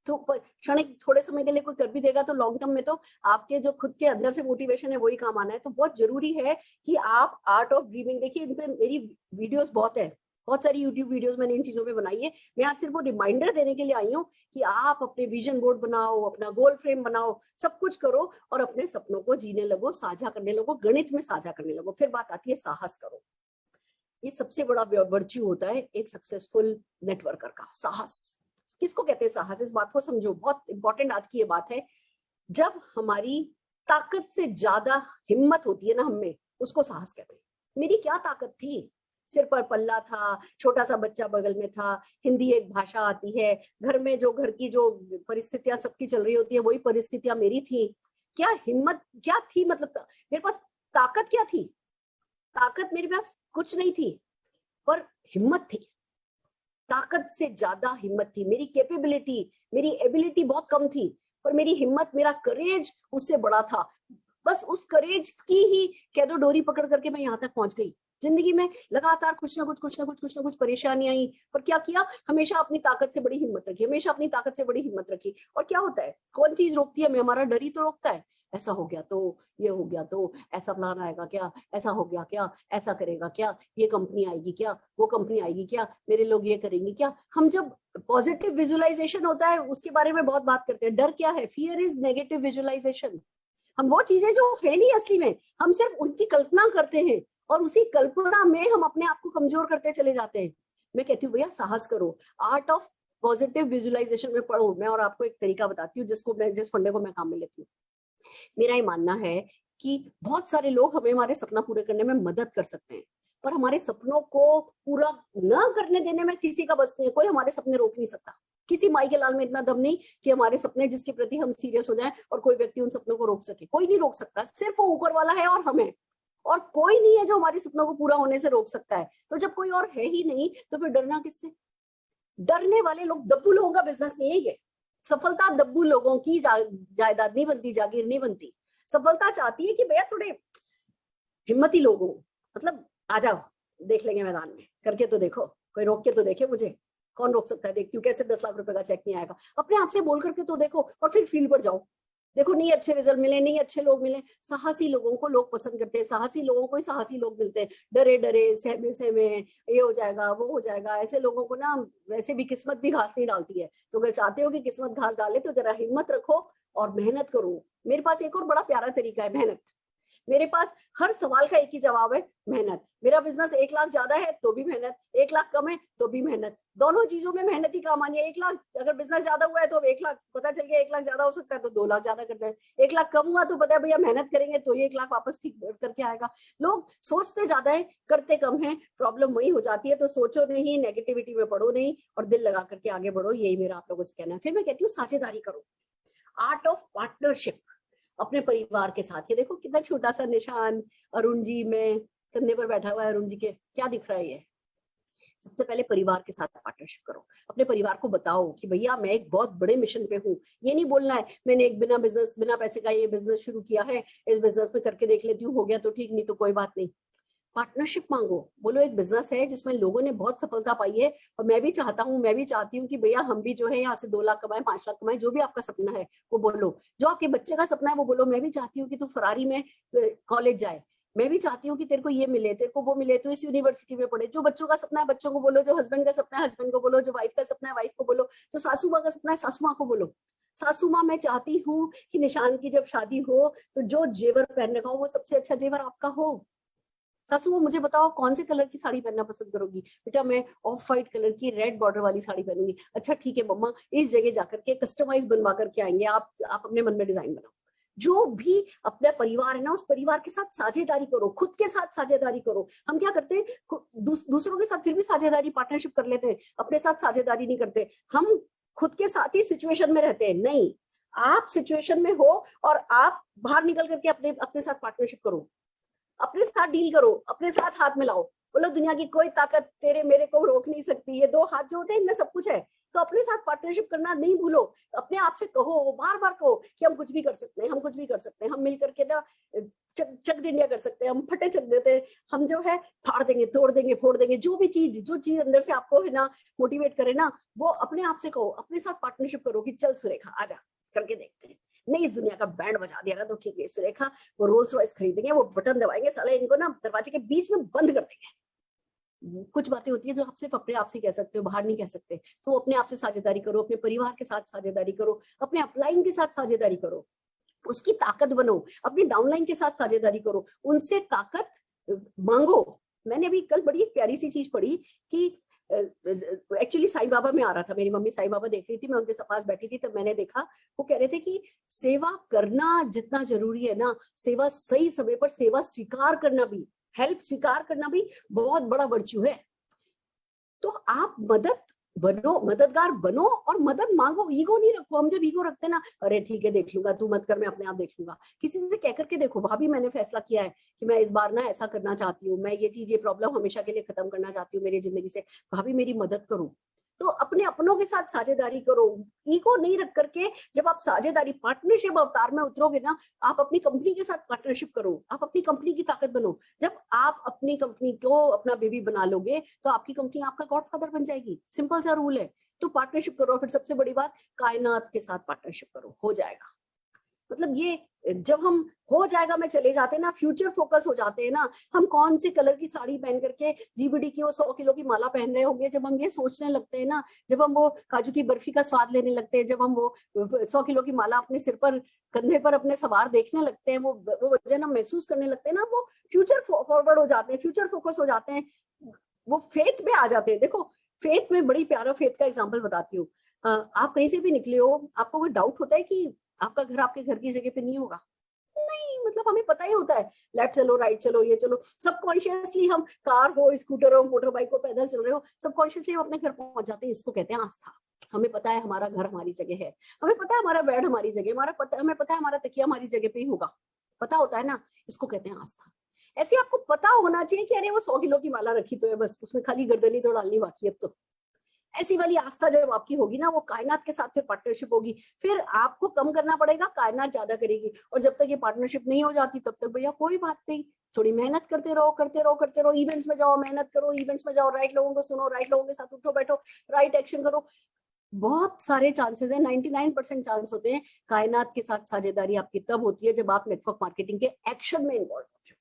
तो क्षणिक थोड़े समय के लिए कोई कर भी देगा, तो लॉन्ग टर्म में तो आपके जो खुद के अंदर से मोटिवेशन है वही काम आना है। तो बहुत जरूरी है कि आप आर्ट ऑफ ड्रीमिंग देखिए। इन पे मेरी वीडियोस बहुत है, बहुत सारी यूट्यूब वीडियोस मैंने इन चीजों पे बनाई है। मैं आज सिर्फ वो रिमाइंडर देने के लिए आई हूँ कि आप अपने विजन बोर्ड बनाओ, अपना गोल फ्रेम बनाओ, सब कुछ करो और अपने सपनों को जीने लगो, साझा करने लगो, गणित में साझा करने लगो। फिर बात आती है साहस करो। ये सबसे बड़ा वर्च्यू होता है एक सक्सेसफुल नेटवर्कर का, साहस। किसको कहते हैं साहस? इस बात को समझो, बहुत इंपॉर्टेंट आज की ये बात है। जब हमारी ताकत से ज्यादा हिम्मत होती है ना हम में, उसको साहस कहते हैं। मेरी क्या ताकत थी? सिर पर पल्ला था, छोटा सा बच्चा बगल में था, हिंदी एक भाषा आती है, घर में जो घर की जो परिस्थितियां सबकी चल रही होती है वही परिस्थितियां मेरी थी। क्या हिम्मत क्या थी? मतलब मेरे पास ताकत क्या थी? ताकत मेरे पास कुछ नहीं थी, पर हिम्मत थी। ताकत से ज्यादा हिम्मत थी। मेरी कैपेबिलिटी, मेरी एबिलिटी बहुत कम थी, पर मेरी हिम्मत, मेरा करेज उससे बड़ा था। बस उस करेज की ही कह दो डोरी पकड़ करके मैं यहाँ तक पहुंच गई। जिंदगी में लगातार कुछ ना कुछ परेशानी आई, पर क्या किया? हमेशा अपनी ताकत से बड़ी हिम्मत रखी, हमेशा अपनी ताकत से बड़ी हिम्मत रखी। और क्या होता है, कौन चीज रोकती है हमें? हमारा डर ही तो रोकता है। ऐसा हो गया तो, ये हो गया तो, ऐसा प्लान आएगा क्या, ऐसा हो गया क्या, ऐसा करेगा क्या, ये कंपनी आएगी क्या, वो कंपनी आएगी क्या, मेरे लोग ये करेंगे क्या। हम जब पॉजिटिव विजुअलाइजेशन होता है उसके बारे में बहुत बात करते हैं। डर क्या है? Fear is negative visualisation. हम वो चीजें जो है नहीं असली में, हम सिर्फ उनकी कल्पना करते हैं, और उसी कल्पना में हम अपने आप को कमजोर करते चले जाते हैं। मैं कहती हूँ भैया साहस करो, आर्ट ऑफ पॉजिटिव विजुअलाइजेशन में पढ़ो। मैं और आपको एक तरीका बताती हूँ जिस फंडे को मैं काम में लेती हूँ। मेरा ये मानना है कि बहुत सारे लोग हमें हमारे सपना पूरे करने में मदद कर सकते हैं, पर हमारे सपनों को पूरा न करने देने में किसी का बस नहीं है। कोई हमारे सपने रोक नहीं सकता। किसी माई के लाल में इतना दम नहीं कि हमारे सपने जिसके प्रति हम सीरियस हो जाएं और कोई व्यक्ति उन सपनों को रोक सके। कोई नहीं रोक सकता, सिर्फ वो ऊपर वाला है और हम हैं, और कोई नहीं है जो हमारे सपनों को पूरा होने से रोक सकता है। तो जब कोई और है ही नहीं तो फिर डरना किससे? डरने वाले लोग, दब्बू लोगों का बिजनेस नहीं है ये। सफलता दब्बू लोगों की जायदाद नहीं बनती, जागीर नहीं बनती। सफलता चाहती है कि भैया थोड़े हिम्मती लोग हो, मतलब आ जाओ, देख लेंगे मैदान में, करके तो देखो, कोई रोक के तो देखे मुझे। कौन रोक सकता है? देखती हूँ कैसे 10 लाख रुपए का चेक नहीं आएगा। अपने आप से बोल करके तो देखो और फिर फील्ड पर जाओ। देखो नहीं अच्छे रिजल्ट मिले, नहीं अच्छे लोग मिले, साहसी लोगों को लोग पसंद करते हैं, साहसी लोगों को ही साहसी लोग मिलते हैं। डरे डरे सहमे सहमे ये हो जाएगा वो हो जाएगा, ऐसे लोगों को ना वैसे भी किस्मत भी घास नहीं डालती है। तो अगर चाहते हो कि किस्मत घास डाले तो जरा हिम्मत रखो और मेहनत करो। मेरे पास एक और बड़ा प्यारा तरीका है, मेहनत। मेरे पास हर सवाल का एक ही जवाब है, मेहनत। मेरा बिजनेस 1 लाख ज्यादा है तो भी मेहनत, 1 लाख कम है तो भी मेहनत, दोनों चीजों में मेहनत ही काम आनी है। 1 लाख अगर बिजनेस ज्यादा हुआ है तो 1 लाख, पता चल गया 1 लाख ज्यादा हो सकता है तो 2 लाख ज्यादा करते हैं। 1 लाख कम हुआ तो पता है भैया मेहनत करेंगे तो ये 1 लाख वापस ठीक करके आएगा। लोग सोचते ज्यादा है, करते कम है, प्रॉब्लम वही हो जाती है। तो सोचो नहीं, नेगेटिविटी में पढ़ो नहीं और दिल लगा करके आगे बढ़ो, यही मेरा आप लोगों से कहना है। फिर मैं कहती हूँ साझेदारी करो, आर्ट ऑफ पार्टनरशिप अपने परिवार के साथ। ये देखो कितना छोटा सा निशान, अरुण जी में कंधे पर बैठा हुआ है, अरुण जी के क्या दिख रहा है ये। सबसे पहले परिवार के साथ पार्टनरशिप करो, अपने परिवार को बताओ कि भैया मैं एक बहुत बड़े मिशन पे हूँ। ये नहीं बोलना है मैंने एक बिना पैसे का ये बिजनेस शुरू किया है, इस बिजनेस में करके देख लेती हूँ, हो गया तो ठीक, नहीं तो कोई बात नहीं। पार्टनरशिप मांगो, बोलो एक बिजनेस है जिसमें लोगों ने बहुत सफलता पाई है और मैं भी चाहता हूँ, मैं भी चाहती हूँ कि भैया हम भी जो है यहाँ से 2 लाख कमाए, 5 लाख कमाए, जो भी आपका सपना है वो बोलो। जो आपके बच्चे का सपना है वो बोलो, मैं भी चाहती हूँ कि तू फरारी में कॉलेज जाए, मैं भी चाहती हूँ कि तेरे को ये मिले, तेरे को वो मिले, तो इस यूनिवर्सिटी में पढ़े। जो बच्चों का सपना है बच्चों को बोलो, जो हस्बैंड का सपना है हस्बैंड को बोलो, जो वाइफ का सपना है वाइफ को बोलो, जो सासू माँ का सपना है सासू माँ को बोलो। सासू माँ मैं चाहती हूँ कि निशान की जब शादी हो तो जो जेवर पहन रखा हो वो सबसे अच्छा जेवर आपका हो। सासू वो मुझे बताओ कौन से कलर की साड़ी पहनना पसंद करोगी? बेटा मैं ऑफ व्हाइट कलर की रेड बॉर्डर वाली साड़ी पहनूंगी। अच्छा ठीक है मम्मा, इस जगह जाकर के कस्टमाइज बनवा करके आएंगे, आप अपने मन में डिजाइन बनाओ। जो भी अपना परिवार है ना, उस परिवार के साथ साझेदारी करो, खुद के साथ साझेदारी करो। हम क्या करते हैं, दूसरों के साथ फिर भी साझेदारी पार्टनरशिप कर लेते हैं, अपने साथ साझेदारी नहीं करते। हम खुद के साथ ही सिचुएशन में रहते हैं। नहीं, आप सिचुएशन में हो और आप बाहर निकल करके अपने अपने साथ पार्टनरशिप करो, अपने साथ डील करो, अपने साथ हाथ मिलाओ। बोलो दुनिया की कोई ताकत तेरे मेरे को रोक नहीं सकती, ये 2 हाथ जो होते हैं इनमें सब कुछ है। तो अपने साथ पार्टनरशिप करना नहीं भूलो, अपने आप से कहो, बार बार कहो कि हम कुछ भी कर सकते हैं, हम कुछ भी कर सकते हैं, हम मिल करके ना चक इंडिया कर सकते हैं, हम फटे चक देते हैं, हम जो है फाड़ देंगे, तोड़ देंगे, फोड़ देंगे। जो चीज अंदर से आपको है ना मोटिवेट करे ना, वो अपने आप से कहो, अपने साथ पार्टनरशिप करो कि चल सुरेखा आजा करके देखते हैं। नहीं इस दुनिया का बैंड बजा दिया ना तो ठीक है सुरेखा, वो रोल्स रॉयस खरीदेंगे, वो बटन दबाएंगे, साले इनको ना दरवाजे के बीच में बंद कर देंगे। कुछ बातें होती है जो आप सिर्फ अपने आप से कह सकते हो, बाहर नहीं कह सकते। तो अपने आप से साझेदारी करो, अपने परिवार के साथ साझेदारी करो, अपने अपलाइन के साथ साझेदारी करो, उसकी ताकत बनो, अपनी डाउनलाइन के साथ साझेदारी करो, उनसे ताकत मांगो। मैंने अभी कल बड़ी प्यारी सी चीज पढ़ी कि एक्चुअली साईं बाबा में आ रहा था, मेरी मम्मी साईं बाबा देख रही थी, मैं उनके पास बैठी थी, तब मैंने देखा वो कह रहे थे कि सेवा करना जितना जरूरी है ना, सेवा सही समय पर सेवा स्वीकार करना भी, हेल्प स्वीकार करना भी बहुत बड़ा वर्च्यू है। तो आप मददगार बनो और मदद मांगो, ईगो नहीं रखो। हम जब ईगो रखते ना, अरे ठीक है देख लूंगा, तू मत कर मैं अपने आप देख लूंगा। किसी से कह करके देखो, भाभी मैंने फैसला किया है कि मैं इस बार ना ऐसा करना चाहती हूँ, मैं ये प्रॉब्लम हमेशा के लिए खत्म करना चाहती हूँ मेरी जिंदगी से, भाभी मेरी मदद करो। तो अपने अपनों के साथ साझेदारी करो, ईगो नहीं रख करके। जब आप साझेदारी पार्टनरशिप अवतार में उतरोगे ना, आप अपनी कंपनी के साथ पार्टनरशिप करो, आप अपनी कंपनी की ताकत बनो। जब आप अपनी कंपनी को अपना बेबी बना लोगे तो आपकी कंपनी आपका गॉडफादर बन जाएगी। सिंपल सा रूल है। तो पार्टनरशिप करो। फिर सबसे बड़ी बात, कायनात के साथ पार्टनरशिप करो, हो जाएगा। मतलब ये जब हम हो जाएगा में चले जाते हैं ना, फ्यूचर फोकस हो जाते हैं ना, हम कौन से कलर की साड़ी पहन करके जीबीडी की वो 100 किलो की माला पहन रहे होंगे, जब हम ये सोचने लगते हैं ना, जब हम वो काजू की बर्फी का स्वाद लेने लगते हैं, जब हम वो 100 किलो की माला अपने सिर पर, कंधे पर अपने सवार देखने लगते हैं, वो वजन हम महसूस करने लगते हैं ना, वो फ्यूचर फॉरवर्ड हो जाते हैं, फ्यूचर फोकस हो जाते हैं, वो फेथ में आ जाते हैं। देखो फेथ में बड़ी प्यारा फेथ का एग्जाम्पल बताती हूँ। आप कहीं से भी निकले हो, आपको कोई डाउट होता है कि आपका घर आपके घर की जगह पे नहीं होगा? नहीं, मतलब हमें पता ही होता है, लेफ्ट चलो राइट चलो ये चलो, सबकॉन्शियसली हम कार हो स्कूटर हो मोटर बाइक हो पैदल चल रहे हो, सबकॉन्शियसली हम अपने घर पहुंच जाते हैं। इसको कहते हैं आस्था। हमें पता है हमारा घर हमारी जगह है, हमें पता है हमारा बेड हमारी जगह, हमें पता है हमारा तकिया हमारी जगह पे ही होगा, पता होता है ना, इसको कहते हैं आस्था। ऐसे आपको पता होना चाहिए कि अरे वो 100 किलो की माला रखी तो है, बस उसमें खाली गर्दनी तो डालनी बाकी है। तो ऐसी वाली आस्था जब आपकी होगी ना, वो कायनात के साथ फिर पार्टनरशिप होगी, फिर आपको कम करना पड़ेगा, कायनात ज्यादा करेगी। और जब तक ये पार्टनरशिप नहीं हो जाती तब तक भैया कोई बात नहीं, थोड़ी मेहनत करते रहो करते रहो करते रहो, इवेंट्स में जाओ, मेहनत करो, इवेंट्स में जाओ, राइट लोगों को सुनो, राइट लोगों के साथ उठो बैठो, राइट एक्शन करो। बहुत सारे चांसेस हैं, 99% चांस होते हैं कायनात के साथ साझेदारी आपकी तब होती है जब आप नेटवर्क मार्केटिंग के एक्शन में इन्वॉल्व होते हो।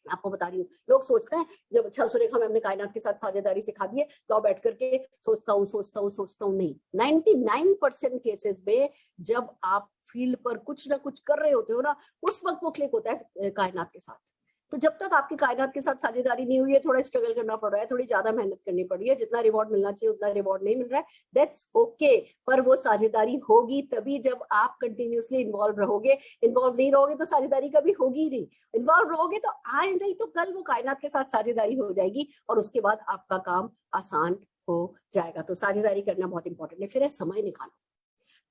आपको बता रही हूँ, लोग सोचते हैं जब अच्छा सुरेखा मैम ने कायनात के साथ साझेदारी सिखा दी है तो बैठ करके सोचता हूँ नहीं। 99% केसेस में जब आप फील्ड पर कुछ ना कुछ कर रहे होते हो ना, उस वक्त वो क्लिक होता है कायनात के साथ। तो जब तक आपकी कायनात के साथ साझेदारी नहीं हुई है, थोड़ा स्ट्रगल करना पड़ रहा है, थोड़ी ज्यादा मेहनत करनी पड़ रही है, जितना रिवॉर्ड मिलना चाहिए उतना रिवॉर्ड नहीं मिल रहा है, दैट्स ओके। पर वो साझेदारी होगी तभी जब आप कंटिन्यूसली इन्वॉल्व रहोगे। इन्वॉल्व नहीं रहोगे तो साझेदारी कभी होगी नहीं। इन्वॉल्व रहोगे तो आज नहीं तो कल वो कायनात के साथ साझेदारी हो जाएगी और उसके बाद आपका काम आसान हो जाएगा। तो साझेदारी करना बहुत इंपॉर्टेंट है। फिर है समय निकालो।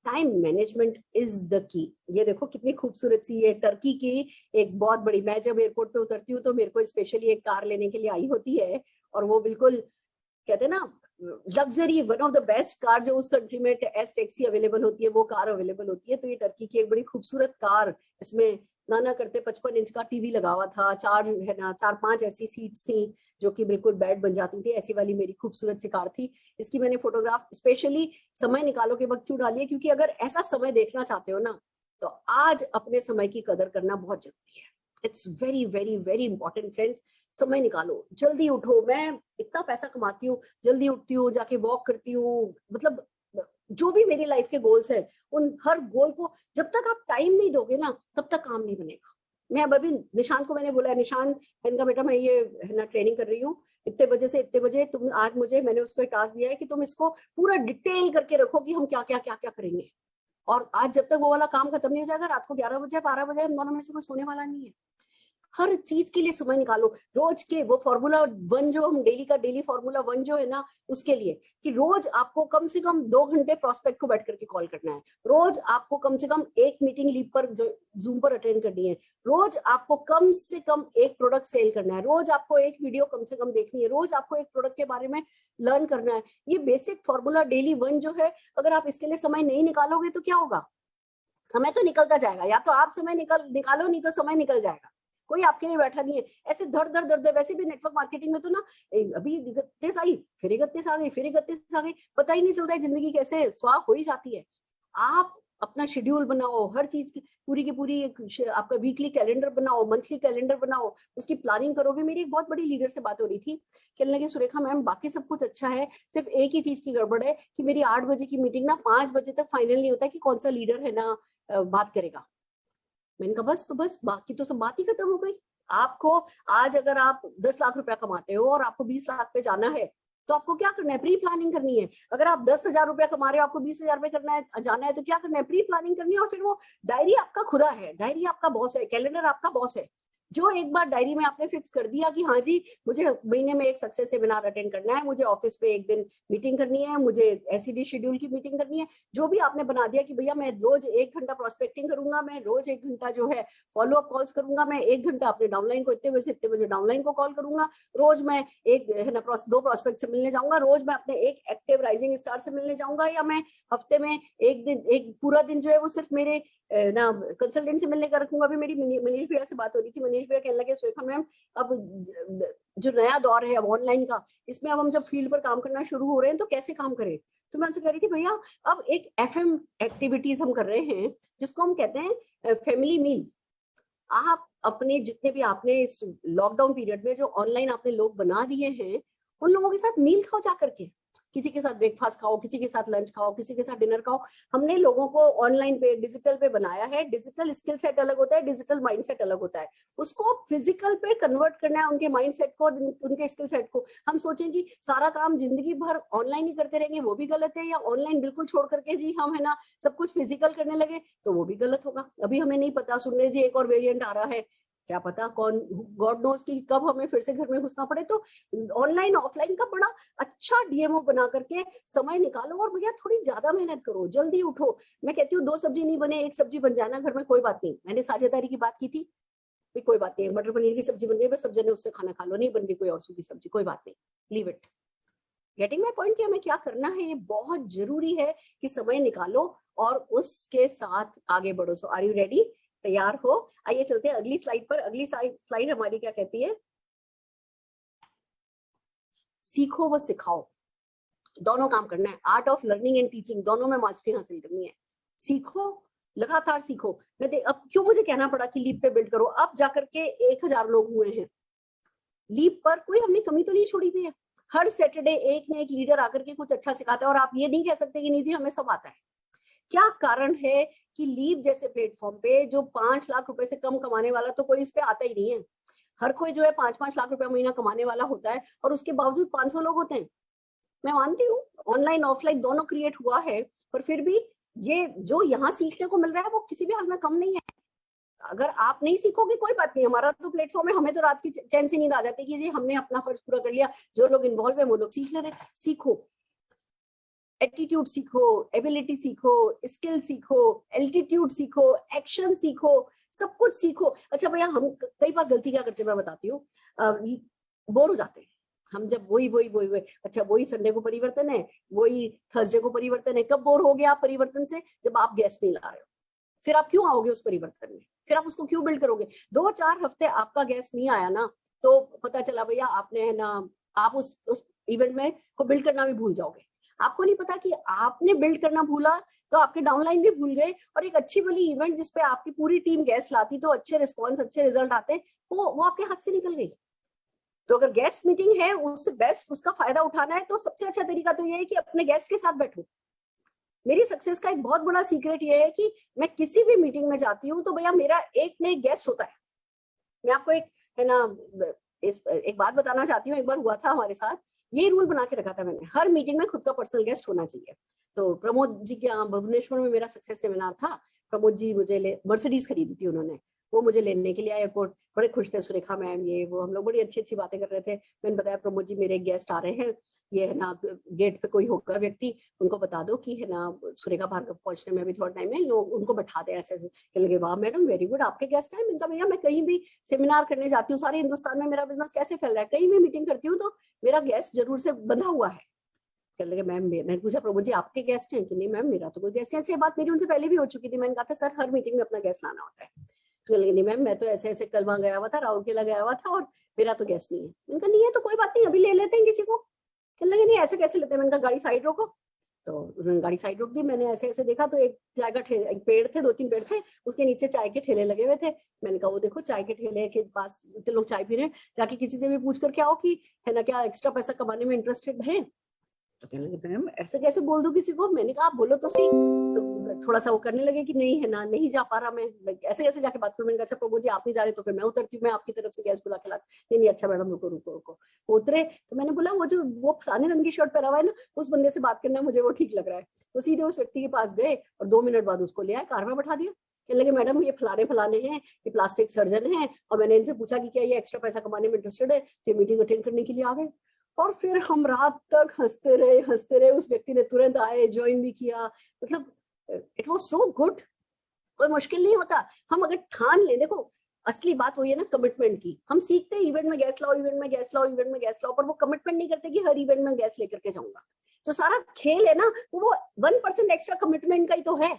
Time management is the key. ये देखो कितनी खूबसूरत सी ये टर्की की एक बहुत बड़ी, मैं जब एयरपोर्ट पे उतरती हूँ तो मेरे को स्पेशली एक कार लेने के लिए आई होती है और वो बिल्कुल कहते हैं ना luxury, one of the best car जो उस कंट्री में एस टैक्सी अवेलेबल होती है वो कार अवेलेबल होती है। तो ये टर्की की एक बड़ी खूबसूरत कार, इसमें ना करते 55 इंच का टीवी लगा हुआ था, 4-5 ऐसी सीट्स थी जो कि बिल्कुल बेड बन जाती थी, ऐसी वाली मेरी खूबसूरत सी कार थी। इसकी मैंने फोटोग्राफ स्पेशली समय निकालो के वक्त क्यों डाली है, क्योंकि अगर ऐसा समय देखना चाहते हो ना तो आज अपने समय की कदर करना बहुत जरूरी है। It's very very very important friends. समय निकालो, जल्दी उठो। मैं इतना पैसा कमाती हूँ, जल्दी उठती हूँ, जाके वॉक करती हूँ, मतलब जो भी मेरी लाइफ के गोल्स है उन हर गोल को जब तक आप टाइम नहीं दोगे ना तब तक काम नहीं बनेगा। मैं अभी निशांत को मैंने बोला, निशांत इनका बेटा मैं ये है ना ट्रेनिंग कर रही हूँ, इतने बजे से इतने बजे तुम आज मुझे, मैंने उसको टास्क दिया है कि तुम इसको पूरा डिटेल करके रखो कि हम क्या क्या क्या क्या करेंगे। और आज जब तक वो वाला काम खत्म नहीं हो जाएगा, रात को 11 बजे 12 बजे हम दोनों में से कोई सोने वाला नहीं है। हर चीज के लिए समय निकालो। रोज के वो फॉर्मूला 1 जो हम डेली का डेली फॉर्मूला 1 जो है ना उसके लिए कि रोज आपको कम से कम 2 घंटे प्रोस्पेक्ट को बैठ करके कॉल करना है। रोज आपको कम से कम एक मीटिंग लीव पर जो जूम पर अटेंड करनी है। रोज आपको कम से कम एक प्रोडक्ट सेल करना है। रोज आपको एक वीडियो कम से कम देखनी है। रोज आपको एक प्रोडक्ट के बारे में लर्न करना है। ये बेसिक फॉर्मूला डेली 1 जो है, अगर आप इसके लिए समय नहीं निकालोगे तो क्या होगा, समय तो निकलता जाएगा। या तो आप समय निकालो, नहीं तो समय निकल जाएगा। कोई आपके लिए बैठा नहीं है। ऐसे धड़ वैसे भी नेटवर्क मार्केटिंग में तो ना अभी 31 आई, फिर 31 आ गई, फिर 31 आ गई, पता ही नहीं चलता है जिंदगी कैसे स्वाह हो ही जाती है। आप अपना शेड्यूल बनाओ, हर चीज की पूरी एक आपका वीकली कैलेंडर बनाओ, मंथली कैलेंडर बनाओ, उसकी प्लानिंग करो। भी मेरी एक बहुत बड़ी लीडर से बात हो रही थी, कहने लगे सुरेखा मैम बाकी सब कुछ अच्छा है, सिर्फ एक ही चीज की गड़बड़ है कि मेरी 8 बजे की मीटिंग ना 5 बजे तक फाइनल नहीं होता कि कौन सा लीडर है ना बात करेगा। मैंने कहा बस, तो बस बाकी तो सब बात ही खत्म हो गई। आपको आज अगर आप 10 लाख रुपया कमाते हो और आपको 20 लाख पे जाना है तो आपको क्या करना है, प्री प्लानिंग करनी है। अगर आप 10,000 रुपया कमा रहे हो, आपको 20,000 रुपये करना है जाना है, तो क्या करना है, प्री प्लानिंग करनी है। और फिर वो डायरी आपका खुदा है, डायरी आपका बॉस है, कैलेंडर आपका बॉस है। जो एक बार डायरी में आपने फिक्स कर दिया कि हाँ जी मुझे महीने में एक सक्सेस सेमिनार अटेंड करना है, मुझे ऑफिस पे एक दिन मीटिंग करनी है, मुझे एसईडी शेड्यूल की मीटिंग करनी है, जो भी आपने बना दिया कि भैया मैं रोज 1 घंटा प्रोस्पेक्टिंग करूंगा, मैं रोज 1 घंटा जो है फॉलो अप कॉल्स करूंगा, मैं 1 घंटा अपने डाउनलाइन को इतने बजे से इतने बजे डाउनलाइन को कॉल करूंगा, रोज मैं एक है ना 2 प्रोस्पेक्ट से मिलने जाऊंगा, रोज मैं अपने एक एक्टिव राइजिंग स्टार से मिलने जाऊंगा, या मैं हफ्ते में एक पूरा दिन जो है वो सिर्फ मेरे ना कंसल्टेंट से मिलने का रखूंगा। अभी मेरी मनीष भैया से बात हो रही थी, मनीष भैया कहने लगे सुरेखा मैम अब जो नया दौर है अब ऑनलाइन का, इसमें अब हम जब फील्ड पर काम करना शुरू हो रहे हैं तो कैसे काम करें। तो मैं उनसे कह रही थी भैया अब एक FM एक्टिविटीज हम कर रहे हैं जिसको हम कहते हैं फैमिली मील। आप अपने जितने भी आपने इस लॉकडाउन पीरियड में जो ऑनलाइन आपने लोग बना दिए हैं उन लोगों के साथ मील खाओ जा करके, किसी के साथ ब्रेकफास्ट खाओ, किसी के साथ लंच खाओ, किसी के साथ डिनर खाओ। हमने लोगों को ऑनलाइन पे डिजिटल पे बनाया है। डिजिटल स्किल सेट अलग होता है, डिजिटल माइंड सेट अलग होता है। उसको फिजिकल पे कन्वर्ट करना है, उनके माइंड सेट को, उनके स्किल सेट को। हम सोचें कि सारा काम जिंदगी भर ऑनलाइन ही करते रहेंगे, वो भी गलत है। या ऑनलाइन बिल्कुल छोड़ करके जी हम है ना सब कुछ फिजिकल करने लगे तो वो भी गलत होगा। अभी हमें नहीं पता, सुन रहे जी एक और वेरिएंट आ रहा है, क्या पता कौन, गॉड नोज की कब हमें फिर से घर में घुसना पड़े। तो ऑनलाइन ऑफलाइन का बड़ा अच्छा डीएमओ बना करके समय निकालो और भैया थोड़ी ज्यादा मेहनत करो, जल्दी उठो। मैं कहती हूँ 2 सब्जी नहीं बने 1 सब्जी बन जाना घर में, कोई बात नहीं। मैंने साझेदारी की बात की थी, कोई बात नहीं, मटर पनीर की सब्जी बन गई, बस सब जने उससे खाना खा लो, नहीं बन रही कोई और सूखी सब्जी, कोई बात नहीं, leave it. Getting my point कि हमें क्या करना है, ये बहुत जरूरी है कि समय निकालो और उसके साथ आगे बढ़ो। सो आर यू रेडी, तैयार हो? आइए चलते हैं अगली स्लाइड पर। अगली स्लाइड हमारी क्या कहती है, सीखो व सिखाओ। दोनों काम करना है, art of learning and teaching, दोनों में मास्टरी हासिल करनी है। सीखो, लगातार सीखो। अब क्यों मुझे कहना पड़ा कि लीप पे बिल्ड करो, अब जाकर के 1000 लोग हुए हैं लीप पर, कोई हमने कमी तो नहीं छोड़ी हुई है। हर सैटरडे एक न एक लीडर आकर के कुछ अच्छा सिखाता है, और आप ये नहीं कह सकते कि नहीं जी हमें सब आता है। क्या कारण है कि लीप जैसे प्लेटफॉर्म पे जो 5 लाख रुपए से कम कमाने वाला तो कोई इस पे आता ही नहीं है। हर कोई जो है 5-5 लाख रुपए महीना कमाने वाला होता है, और उसके बावजूद 500 लोग होते हैं। मैं मानती हूँ ऑनलाइन ऑफलाइन दोनों क्रिएट हुआ है, पर फिर भी ये जो यहाँ सीखने को मिल रहा है वो किसी भी हाल में कम नहीं है। अगर आप नहीं सीखोगे कोई बात नहीं, हमारा तो प्लेटफॉर्म है, हमें तो रात की चैन से नींद आ जाती है कि जी हमने अपना फर्ज पूरा कर लिया, जो लोग इन्वॉल्व है वो लोग सीख ले रहे। सीखो, एटीट्यूड सीखो, एबिलिटी सीखो, स्किल सीखो, एल्टीट्यूड सीखो, एक्शन सीखो, सब कुछ सीखो। अच्छा भैया, हम कई बार गलती क्या करते हैं मैं बताती हूँ, बोर हो जाते हैं हम, जब वही अच्छा वही संडे को परिवर्तन है, वही थर्सडे को परिवर्तन है। कब बोर हो गया आप परिवर्तन से? जब आप गेस्ट नहीं ला रहे हो। फिर आप क्यों आओगे उस परिवर्तन में? फिर आप उसको क्यों बिल्ड करोगे? 2-4 हफ्ते आपका गेस्ट नहीं आया ना, तो पता चला भैया आपने है ना, आप उस इवेंट में को बिल्ड करना भी भूल जाओगे। आपको नहीं पता कि आपने बिल्ड करना भूला तो आपके डाउनलाइन भी भूल गए, और एक अच्छी वाली इवेंट जिसपे आपकी पूरी टीम गेस्ट लाती तो अच्छे रिस्पॉन्स, अच्छे रिजल्ट आते, वो आपके हाथ से निकल गई। तो अगर गेस्ट मीटिंग है, उससे बेस्ट उसका फायदा उठाना है, तो सबसे अच्छा तरीका तो ये है कि अपने गेस्ट के साथ बैठो। मेरी सक्सेस का एक बहुत बड़ा सीक्रेट ये है कि मैं किसी भी मीटिंग में जाती हूँ तो भैया मेरा एक न एक गेस्ट होता है। मैं आपको एक है ना एक बात बताना चाहती हूँ। एक बार हुआ था हमारे साथ, ये रूल बना के रखा था मैंने, हर मीटिंग में खुद का पर्सनल गेस्ट होना चाहिए। तो प्रमोद जी के यहाँ भुवनेश्वर में मेरा सक्सेस सेमिनार था। प्रमोद जी मुझे मर्सिडीज खरीदी थी उन्होंने, वो मुझे लेने के लिए एयरपोर्ट, बड़े खुश थे सुरेखा मैम, ये वो, हम लोग बड़ी अच्छी अच्छी बातें कर रहे थे। मैंने बताया प्रमोद जी मेरे गेस्ट आ रहे हैं, ये है ना गेट पे कोई होगा व्यक्ति, उनको बता दो कि है ना सुरेखा भार्गव पहुंचने में भी थोड़ा टाइम है, लोग उनको बैठा दे ऐसे। कहने लगे वाह मैडम वेरी गुड, आपके गेस्ट हैं। मैंने भैया मैं कहीं भी सेमिनार करने जाती हूँ, सारे हिंदुस्तान में मेरा बिजनेस कैसे फैल रहा है, कहीं भी मीटिंग करती हूँ तो मेरा गेस्ट जरूर से बंधा हुआ है। कहने लगे मैम, मैंने पूछा प्रभु जी आपके गेस्ट हैं कि नहीं? मैम मेरा तो कोई गेस्ट नहीं। अच्छा, बात मेरी उनसे पहले भी हो चुकी थी। मैंने कहा था सर हर मीटिंग में अपना गेस्ट लाना होता है। तो कहने लगे नहीं मैम मैं तो ऐसे ऐसे कल वहां गया हुआ था, राउरकेला गया हुआ था, और मेरा तो गेस्ट नहीं है। मैंने कहा नहीं है तो कोई बात नहीं, अभी ले लेते हैं किसी को। कहने लगे नहीं ऐसे कैसे लेते हैं? मैंने कहा गाड़ी साइड रोको। तो उन्होंने गाड़ी साइड रोक दी। मैंने ऐसे ऐसे देखा तो एक चाय का ठेला, एक पेड़ थे, 2-3 पेड़ थे, उसके नीचे चाय के ठेले लगे हुए थे। मैंने कहा वो देखो चाय के ठेले के पास इतने लोग चाय पी रहे हैं, जाके किसी से भी पूछ कर क्या हो कि है ना क्या एक्स्ट्रा पैसा कमाने में इंटरेस्टेड है? तो कहने लगे मैम ऐसे कैसे बोल दो किसी को? मैंने कहा आप बोलो तो सही। तो थोड़ा सा वो करने लगे कि नहीं है ना, नहीं जा पा रहा मैं, ऐसे कैसे जाके बात करूं। मैंने कहा अच्छा प्रभु जी आप नहीं जा रहे तो फिर मैं उतरती हूँ, मैं आपकी तरफ से गैस बुला के लाती। नहीं अच्छा मैडम रुको रुको रुको। उतरे तो मैंने बोला वो जो वो फलाने रंग की शर्ट पहना हुआ है ना, उस बंदे से बात करना मुझे वो ठीक लग रहा है। तो सीधे उस व्यक्ति के पास गए और 2 मिनट बाद उसको ले आए, कार में बैठा दिया। कहने लगे मैडम ये फलाने हैं, ये प्लास्टिक सर्जन है, और मैंने इनसे पूछा कि क्या ये एक्स्ट्रा पैसा कमाने में इंटरेस्टेड है, तो ये मीटिंग अटेंड करने के लिए आ गए। और फिर हम रात तक हंसते रहे। उस व्यक्ति ने तुरंत आए, ज्वाइन भी किया। मतलब इट वाज सो गुड। कोई मुश्किल नहीं होता, हम अगर ठान ले। देखो असली बात वही है ना कमिटमेंट की। हम सीखते हैं इवेंट में गैस लाओ, इवेंट में गैस लाओ, इवेंट में गैस लाओ, पर वो कमिटमेंट नहीं करते कि हर इवेंट में गैस लेकर के जाऊंगा। जो सारा खेल है ना वो 1% एक्स्ट्रा कमिटमेंट का ही तो है।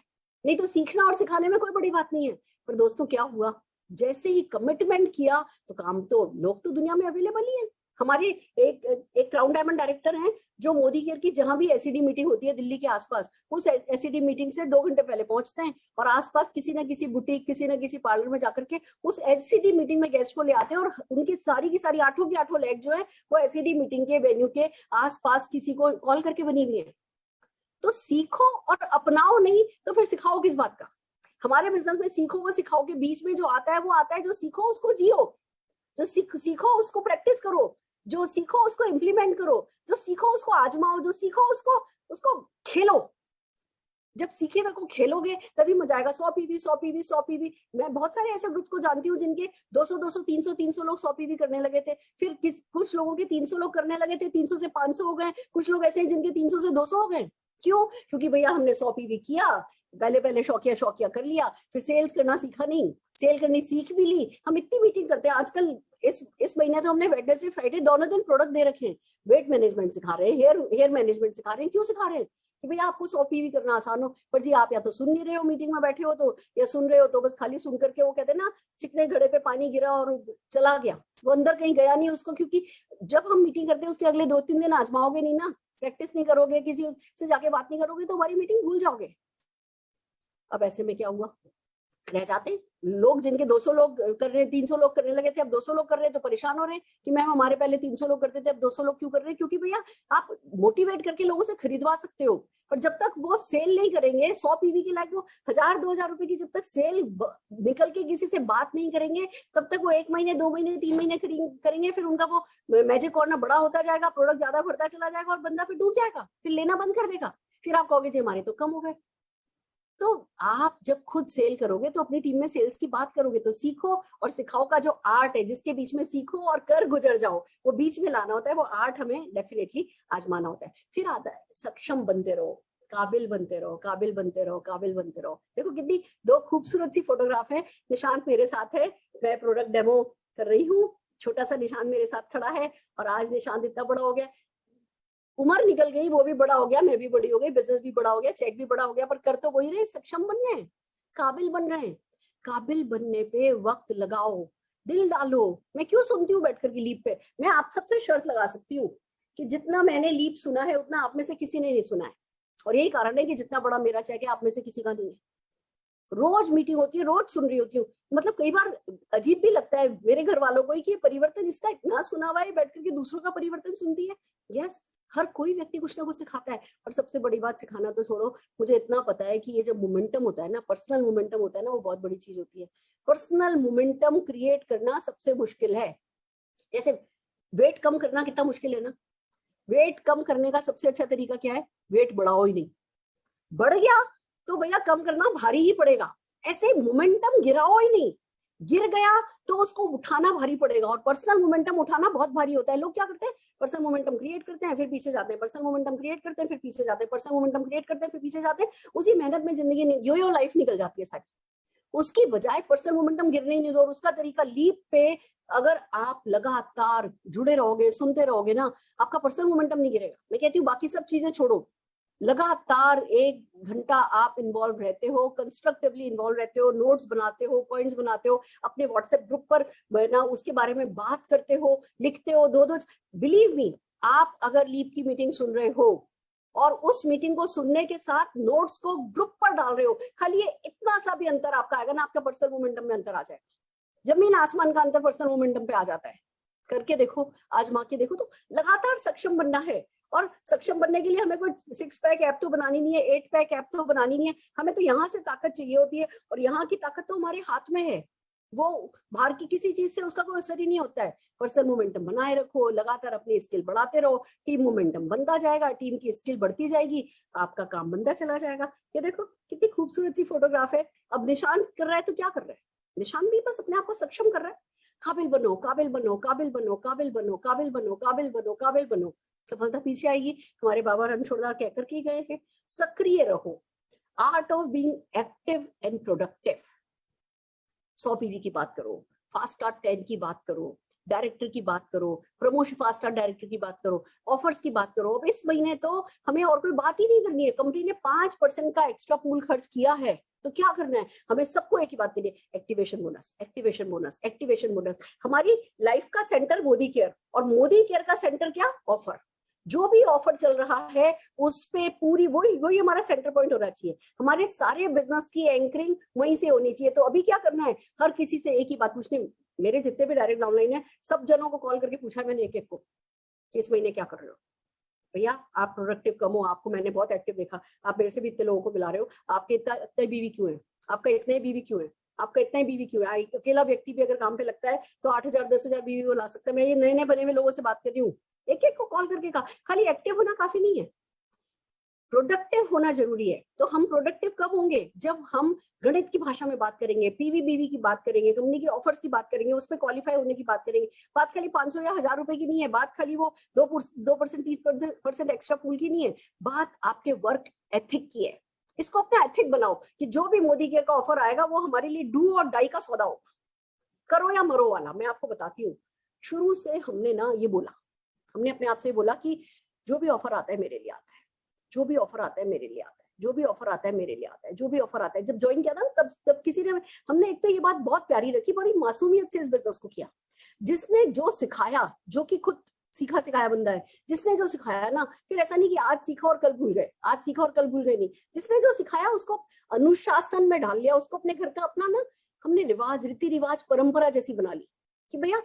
नहीं तो सीखना और सिखाने में कोई बड़ी बात नहीं है। पर दोस्तों क्या हुआ, जैसे ही कमिटमेंट किया तो काम, तो लोग तो दुनिया में अवेलेबल ही है। हमारे एक क्राउन डायमंड डायरेक्टर हैं जो मोदी केयर की जहां भी एसईडी मीटिंग होती है दिल्ली के आसपास, उस एसईडी मीटिंग से 2 घंटे पहले पहुंचते हैं, और आसपास किसी ना किसी बुटीक, किसी ना किसी पार्लर में जाकर के उस एसईडी मीटिंग में गेस्ट को ले आते हैं, और उनकी सारी की सारी 8 की 8 लेग जो है वो एसईडी मीटिंग के वेन्यू के आसपास किसी को कॉल करके बनी हुई है। तो सीखो और अपनाओ, नहीं तो फिर सिखाओ किस बात का? हमारे बिजनेस में सीखो वो सिखाओ के बीच में जो आता है वो आता है। जो सीखो उसको जियो, जो सीखो उसको प्रैक्टिस करो, जो सीखो उसको इम्प्लीमेंट करो, जो सीखो उसको आजमाओ, जो सीखो उसको खेलो। जब सीखेगा को खेलोगे तभी मजा आएगा। 100 पीवी। मैं बहुत सारे ऐसे ग्रुप को जानती हूँ जिनके 200 300 लोग 100 पीवी करने लगे थे। फिर कुछ लोगों के 300 लोग करने लगे थे, 300 से 500 हो गए। कुछ लोग ऐसे हैं जिनके 300 से 200 हो गए। क्यों? क्योंकि भैया हमने 100 पीवी किया, पहले शौकिया कर लिया, फिर सेल्स करना सीखा नहीं, सेल करनी सीख भी ली। हम इतनी मीटिंग करते हैं आजकल। इस महीने तो हमने वेडनेसडे फ्राइडे दोनों दिन प्रोडक्ट दे रखे हैं। वेट मैनेजमेंट सिखा रहे हैं, हेयर मैनेजमेंट सिखा रहे हैं। क्यों सिखा रहे हैं? कि भैया आपको 100 पीवी करना आसान हो। पर जी आप या तो सुन नहीं रहे हो, मीटिंग में बैठे हो तो, या सुन रहे हो तो बस खाली सुन करके, वो कहते हैं ना चिकने घड़े पे पानी गिरा और चला गया, वो अंदर कहीं गया नहीं उसको। क्योंकि जब हम मीटिंग करते हैं उसके अगले 2-3 दिन आजमाओगे नहीं ना, प्रैक्टिस नहीं करोगे, किसी से जाके बात नहीं करोगे तो हमारी मीटिंग भूल जाओगे। अब ऐसे में क्या हुआ, रह जाते लोग जिनके 200 लोग कर रहे हैं, 300 लोग करने लगे थे, अब 200 लोग कर रहे हैं तो परेशान हो रहे हैं कि मैम हमारे पहले 300 लोग करते थे, अब 200 लोग क्यों कर रहे हैं? क्योंकि भैया आप मोटिवेट करके लोगों से खरीदवा सकते हो, पर जब तक वो सेल नहीं करेंगे 100 पीवी की लाइक वो 1000-2000 रुपए की, जब तक सेल निकल के किसी से बात नहीं करेंगे तब तक वो 1 महीने 2 महीने 3 महीने करेंगे, फिर उनका वो मैजिक कॉर्नर बड़ा होता जाएगा, प्रोडक्ट ज्यादा बढ़ता चला जाएगा और बंदा फिर डूब जाएगा, फिर लेना बंद कर देगा, फिर आप कहोगे जी हमारे तो कम हो गए। तो आप जब खुद सेल करोगे तो अपनी टीम में सेल्स की बात करोगे तो सीखो और सिखाओ का जो आर्ट है, जिसके बीच में सीखो और कर गुजर जाओ, वो बीच में लाना होता है, वो आर्ट हमें डेफिनेटली आजमाना होता है। फिर आता है सक्षम बनते रहो, काबिल बनते रहो, काबिल बनते रहो, काबिल बनते रहो। देखो कितनी दो खूबसूरत सी फोटोग्राफ है, निशांत मेरे साथ है, मैं प्रोडक्ट डेमो कर रही हूँ, छोटा सा निशांत मेरे साथ खड़ा है, और आज निशांत इतना बड़ा हो गया, उम्र निकल गई, वो भी बड़ा हो गया, मैं भी बड़ी हो गई, बिजनेस भी बड़ा हो गया, चेक भी बड़ा हो गया, पर कर तो वही रहे, सक्षम बन रहे हैं, काबिल बन रहे हैं। काबिल बनने पे वक्त लगाओ, दिल डालो। मैं क्यों सुनती हूँ बैठ करके लीप पे, मैं आप सबसे शर्त लगा सकती हूँ कि जितना मैंने लीप सुना है उतना आप में से किसी ने नहीं सुना है, और यही कारण है कि जितना बड़ा मेरा चेक है आप में से किसी का नहीं है। रोज मीटिंग होती है, रोज सुन रही होती हूँ, मतलब कई बार अजीब भी लगता है मेरे घर वालों को कि परिवर्तन इसका इतना सुना हुआ है, बैठ करके दूसरों का परिवर्तन सुनती है। यस, हर कोई व्यक्ति कुछ ना कुछ सिखाता है, और सबसे बड़ी बात सिखाना तो छोड़ो, मुझे इतना पता है कि ये जो मोमेंटम होता है ना, पर्सनल मोमेंटम होता है ना, वो बहुत बड़ी चीज होती है। पर्सनल मोमेंटम क्रिएट करना सबसे मुश्किल है। जैसे वेट कम करना कितना मुश्किल है ना, वेट कम करने का सबसे अच्छा तरीका क्या है, वेट बढ़ाओ ही नहीं, बढ़ गया तो भैया कम करना भारी ही पड़ेगा, ऐसे मोमेंटम गिराओ ही नहीं, गिर गया तो उसको उठाना भारी पड़ेगा, और पर्सनल मोमेंटम उठाना बहुत भारी होता है। लोग क्या करते हैं, पर्सनल मोमेंटम क्रिएट करते हैं फिर पीछे जाते हैं, पर्सनल मोमेंटम क्रिएट करते हैं फिर पीछे जाते हैं, पर्सनल मोमेंटम क्रिएट करते हैं फिर पीछे जाते हैं, उसी मेहनत में जिंदगी यो लाइफ निकल जाती है सारी। उसकी बजाय पर्सनल मोमेंटम गिरने ही नहीं दो, और उसका तरीका लीप पे अगर आप लगातार जुड़े रहोगे, सुनते रहोगे ना, आपका पर्सनल मोमेंटम नहीं गिरेगा। मैं कहती हूँ बाकी सब चीजें छोड़ो, लगातार 1 घंटा आप इन्वॉल्व रहते हो, कंस्ट्रक्टिवली इन्वॉल्व रहते हो, नोट्स बनाते हो, पॉइंट्स बनाते हो, अपने व्हाट्सएप ग्रुप पर ना उसके बारे में बात करते हो, लिखते हो, दो बिलीव मी, आप अगर लीप की मीटिंग सुन रहे हो और उस मीटिंग को सुनने के साथ नोट्स को ग्रुप पर डाल रहे हो, खाली ये इतना सा भी अंतर आपका आएगा ना, आपका पर्सनल मोमेंटम में अंतर आ जाएगा। जमीन आसमान का अंतर पर्सनल मोमेंटम पे आ जाता है। करके देखो, आजमा के देखो। तो लगातार सक्षम बनना है, और सक्षम बनने के लिए हमें कोई 6 पैक ऐप तो बनानी नहीं है, 8 पैक ऐप तो बनानी नहीं है, हमें तो यहाँ से ताकत चाहिए होती है, और यहाँ की ताकत तो हमारे हाथ में है, वो बाहर की किसी चीज से उसका कोई असर ही नहीं होता है। पर्सनल मोमेंटम बनाए रखो, लगातार अपनी स्किल बढ़ाते रहो, टीम मोमेंटम बनता जाएगा, टीम की स्किल बढ़ती जाएगी, आपका काम बनता चला जाएगा। ये देखो कितनी खूबसूरत सी फोटोग्राफ है। अब निशान कर रहा है तो क्या कर रहा है, निशान भी बस अपने आप को सक्षम कर रहा है। काबिल बनो, काबिल बनो, काबिल बनो, काबिल बनो, काबिल बनो, काबिल बनो, काबिल बनो, सफलता पीछे आएगी। हमारे बाबा रणछोड़दार कहकर के गए हैं, सक्रिय रहो, art of being active and productive. 100 PV की बात करो, फास्ट स्टार्ट 10 की बात करो, डायरेक्टर की बात करो, प्रमोशन फास्ट स्टार्ट डायरेक्टर की बात करो, ऑफर्स की बात करो। अब इस महीने तो हमें और कोई बात ही नहीं करनी है, कंपनी ने 5% का एक्स्ट्रा पूल खर्च किया है, तो क्या करना है हमें, सबको एक ही बात करनी है, activation bonus, activation bonus, activation bonus. हमारी लाइफ का सेंटर मोदी केयर, और मोदी केयर का सेंटर क्या, ऑफर। जो भी ऑफर चल रहा है उस पे पूरी वही हमारा सेंटर पॉइंट होना चाहिए। हमारे सारे बिजनेस की एंकरिंग वहीं से होनी चाहिए। तो अभी क्या करना है, हर किसी से एक ही बात पूछनी। मेरे जितने भी डायरेक्ट डाउनलाइन है, सब जनों को कॉल करके पूछा मैंने एक को कि इस महीने क्या कर रहे हो भैया, आप प्रोडक्टिव कम हो, आपको मैंने बहुत एक्टिव देखा, आप मेरे से भी इतने लोगों को बुला रहे हो, आपके इतने बीवी क्यों है, आपका इतने बीवी क्यों है, आपका इतना ही बीवी क्यों है। अकेला व्यक्ति भी अगर काम पे लगता है तो 8000 10,000 बीवी वो ला सकता है। मैं ये नए नए बने हुए लोगों से बात कर रही हूँ, एक एक को कॉल करके कहा। खाली एक्टिव होना काफी नहीं है, प्रोडक्टिव होना जरूरी है। तो हम प्रोडक्टिव कब होंगे, जब हम गणित की भाषा में बात करेंगे, पीवी बीवी की बात करेंगे, कंपनी की ऑफर्स की बात करेंगे, उस पर क्वालिफाई होने की बात करेंगे। बात खाली 500 या 1000 रुपए की नहीं है, बात खाली वो 2% 3% एक्स्ट्रा पूल की नहीं है, बात आपके वर्क एथिक की है। इसको अपना एथिक बनाओ कि जो भी मोदी केयर का ऑफर आएगा वो हमारे लिए डू और डाई का सौदा हो, करो या मरो वाला। मैं आपको बताती हूँ, शुरू से हमने ना ये बोला, हमने अपने आप से बोला कि जो भी ऑफर आता है मेरे लिए आता है, जो भी ऑफर आता है मेरे लिए आता है, जो भी ऑफर आता है मेरे लिए आता है, जो भी ऑफर आता है। जब ज्वाइन किया था तब किसी ने, हमने एक तो ये बात बहुत प्यारी रखी, बड़ी मासूमियत से इस बिजनेस को किया। जिसने जो सिखाया, जो कि खुद सीखा सिखाया बंदा है, जिसने जो सिखाया ना, फिर ऐसा नहीं कि आज सीखा और कल भूल गए, आज सीखा और कल भूल गए, नहीं, जिसने जो सिखाया उसको अनुशासन में डाल लिया, उसको अपने घर का अपना ना हमने रिवाज, रीति रिवाज, परंपरा जैसी बना ली कि भैया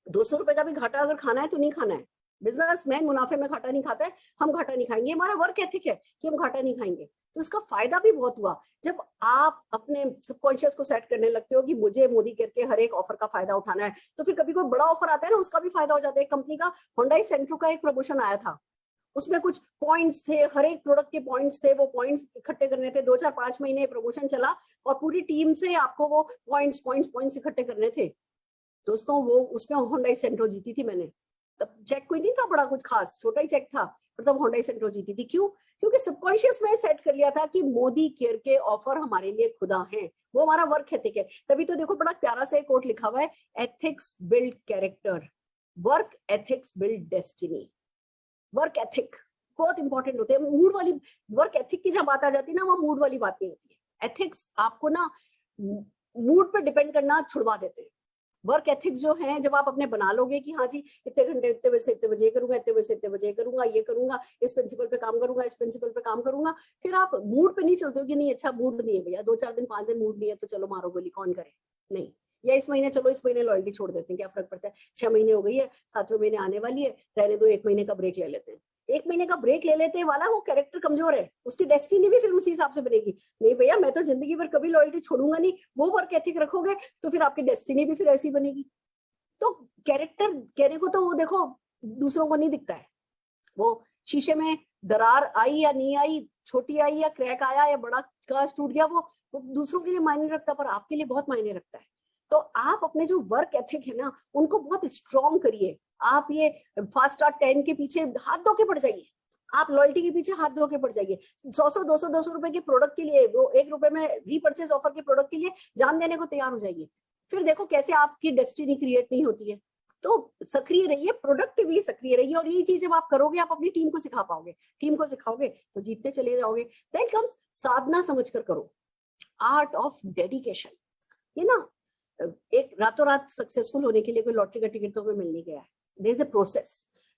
200 रुपए का भी घाटा अगर खाना है तो नहीं खाना है। बिजनेसमैन मुनाफे में घाटा नहीं खाता है, हम घाटा नहीं खाएंगे, हमारा वर्क एथिक है कि हम घाटा नहीं खाएंगे। तो उसका फायदा भी बहुत हुआ जब आप अपने सबकॉन्शियस को सेट करने लगते हो कि मुझे मोदी केयर के हर एक ऑफर का फायदा उठाना है, तो फिर कभी कोई बड़ा ऑफर आता है ना, उसका भी फायदा हो जाता है। कंपनी का होंडाई सेंट्रो का एक प्रमोशन आया था, उसमें कुछ पॉइंट्स थे, हर एक प्रोडक्ट के पॉइंट्स थे, वो पॉइंट्स इकट्ठे करने थे। 2-4-5 महीने प्रमोशन चला और पूरी टीम से आपको वो पॉइंट्स पॉइंट्स पॉइंट्स इकट्ठे करने थे। दोस्तों वो उसमें होंडाई सेंट्रो जीती थी मैंने। तब चेक कोई नहीं था बड़ा कुछ खास, छोटा ही चेक था, पर तब होंडाई सेंट्रो जीती थी। क्यों? क्योंकि सबकॉन्शियस में सेट कर लिया था कि मोदी केयर के ऑफर हमारे लिए खुदा हैं, वो हमारा वर्क एथिक है। तभी तो देखो बड़ा प्यारा सा एक कोट लिखा हुआ है, ethics build character, work ethics build destiny. Work ethic बहुत इंपॉर्टेंट होते हैं। मूड वाली वर्क एथिक की जब बात आ जाती है ना, वो मूड वाली बात नहीं होती है। एथिक्स आपको ना मूड पर डिपेंड करना छुड़वा देते हैं। वर्क एथिक्स जो है, जब आप अपने बना लोगे कि हाँ जी इतने घंटे इतने बजे से इतने बजे करूंगा, इतने बजे से इतने बजे करूंगा, ये करूंगा, इस प्रिंसिपल पे काम करूंगा, इस प्रिंसिपल पे काम करूंगा, फिर आप मूड पे नहीं चलते हो कि नहीं अच्छा मूड नहीं है भैया, 2-4 दिन 5 दिन मूड नहीं है तो चलो मारो गोली, कौन करे, नहीं, या इस महीने चलो इस महीने लॉयल्टी छोड़ देते हैं, क्या फर्क पड़ता है, 6 महीने हो गई है, 7वें महीने आने वाली है, रहने दो, 1 महीने का ब्रेक ले लेते हैं। 1 महीने का ब्रेक ले लेते वाला वो कैरेक्टर कमजोर है, उसकी डेस्टिनी भी फिर उसी हिसाब से बनेगी। नहीं भैया मैं तो जिंदगी भर कभी लॉयल्टी छोड़ूंगा नहीं, वो वर्क एथिक रखोगे तो फिर आपकी डेस्टिनी भी फिर ऐसी बनेगी। तो कैरेक्टर कहने को तो वो देखो दूसरों को नहीं दिखता है, वो शीशे में दरार आई या नहीं आई, छोटी आई या क्रैक आया या बड़ा कांच टूट गया, वो दूसरों के लिए मायने रखता, पर आपके लिए बहुत मायने रखता है। तो आप अपने जो वर्क एथिक है ना, उनको बहुत स्ट्रॉन्ग करिए। आप ये फास्ट स्टार्ट 10 के पीछे हाथ धो के पड़ जाइए, आप लॉयल्टी के पीछे हाथ धो के पड़ जाइए, 100-200 रुपए के प्रोडक्ट के लिए, वो 1 रुपए में रीपर्चेज ऑफर के प्रोडक्ट के लिए जान देने को तैयार हो जाइए। फिर देखो कैसे आपकी डेस्टिनी क्रिएट नहीं होती है। तो सक्रिय रहिए, प्रोडक्टिवली सक्रिय रहिए, और ये चीज जब आप करोगे आप अपनी टीम को सिखा पाओगे, टीम को सिखाओगे तो जीतते चले जाओगे। देन कम्स साधना समझकर करो, आर्ट ऑफ डेडिकेशन। ये ना एक रातों रात सक्सेसफुल होने के लिए कोई लॉटरी का टिकट तो हमें मिल नहीं गया है। देयर इज अ प्रोसेस,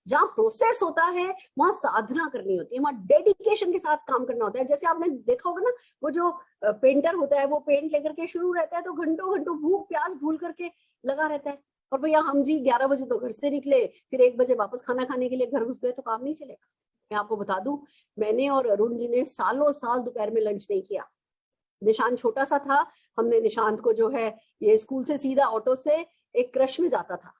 जहाँ प्रोसेस होता है वहां साधना करनी होती है, वहां डेडिकेशन के साथ काम करना होता है। जैसे आपने देखा होगा ना, वो जो पेंटर होता है वो पेंट लेकर के शुरू रहता है तो घंटों घंटों भूख प्यास भूल करके लगा रहता है, और भैया हम जी 11 बजे तो घर से निकले, फिर 1 बजे वापस खाना खाने के लिए घर घुस गए तो काम नहीं चलेगा। मैं आपको बता दूं, मैंने और अरुण जी ने सालों साल दोपहर में लंच नहीं किया। निशांत छोटा सा था, हमने निशांत को जो है ये स्कूल से सीधा ऑटो से एक क्रश में जाता था,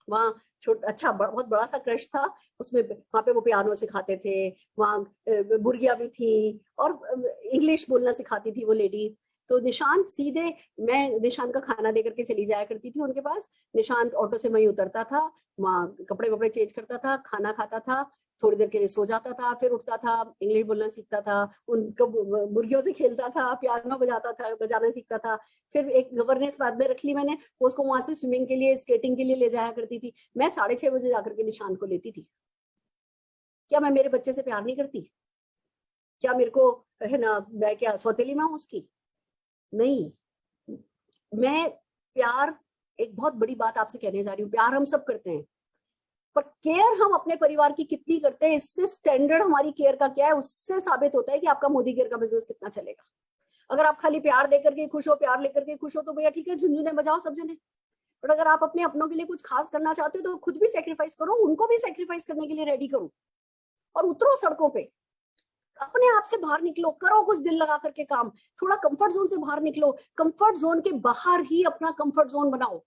वहाँ अच्छा बहुत बड़ा सा क्रश था, उसमें वहाँ पे वो पियानो सिखाते थे, वहाँ बुर्गिया भी थी और इंग्लिश बोलना सिखाती थी वो लेडी। तो निशांत सीधे, मैं निशांत का खाना दे करके चली जाया करती थी उनके पास, निशांत ऑटो से वहीं उतरता था, वहाँ कपड़े वपड़े चेंज करता था, खाना खाता था, थोड़ी देर के लिए सो जाता था, फिर उठता था, इंग्लिश बोलना सीखता था, उनको मुर्गियों से खेलता था, पियानो बजाता था, बजाना सीखता था। फिर एक गवर्नेंस बाद में रख ली मैंने, उसको वहां से स्विमिंग के लिए स्केटिंग के लिए ले जाया करती थी। मैं 6:30 बजे जाकर के निशांत को लेती थी। क्या मैं मेरे बच्चे से प्यार नहीं करती? क्या मेरे को है ना, मैं क्या सौतेली में हूँ उसकी? नहीं, मैं प्यार, एक बहुत बड़ी बात आपसे कहने जा रही हूँ, प्यार हम सब करते हैं, पर केयर हम अपने परिवार की कितनी करते हैं, इससे स्टैंडर्ड हमारी केयर का क्या है उससे साबित होता है कि आपका मोदी केयर का बिजनेस कितना चलेगा। अगर आप खाली प्यार देकर के खुश हो, प्यार लेकर के खुश हो, तो भैया ठीक है झुंझुने बजाओ सब जने, पर अगर आप अपने अपनों के लिए कुछ खास करना चाहते हो तो खुद भी सेक्रीफाइस करो, उनको भी सेक्रीफाइस करने के लिए रेडी करो और उतरो सड़कों पे, अपने आप से बाहर निकलो, करो कुछ दिल लगा करके काम, थोड़ा कंफर्ट जोन से बाहर निकलो, कंफर्ट जोन के बाहर ही अपना कंफर्ट जोन बनाओ।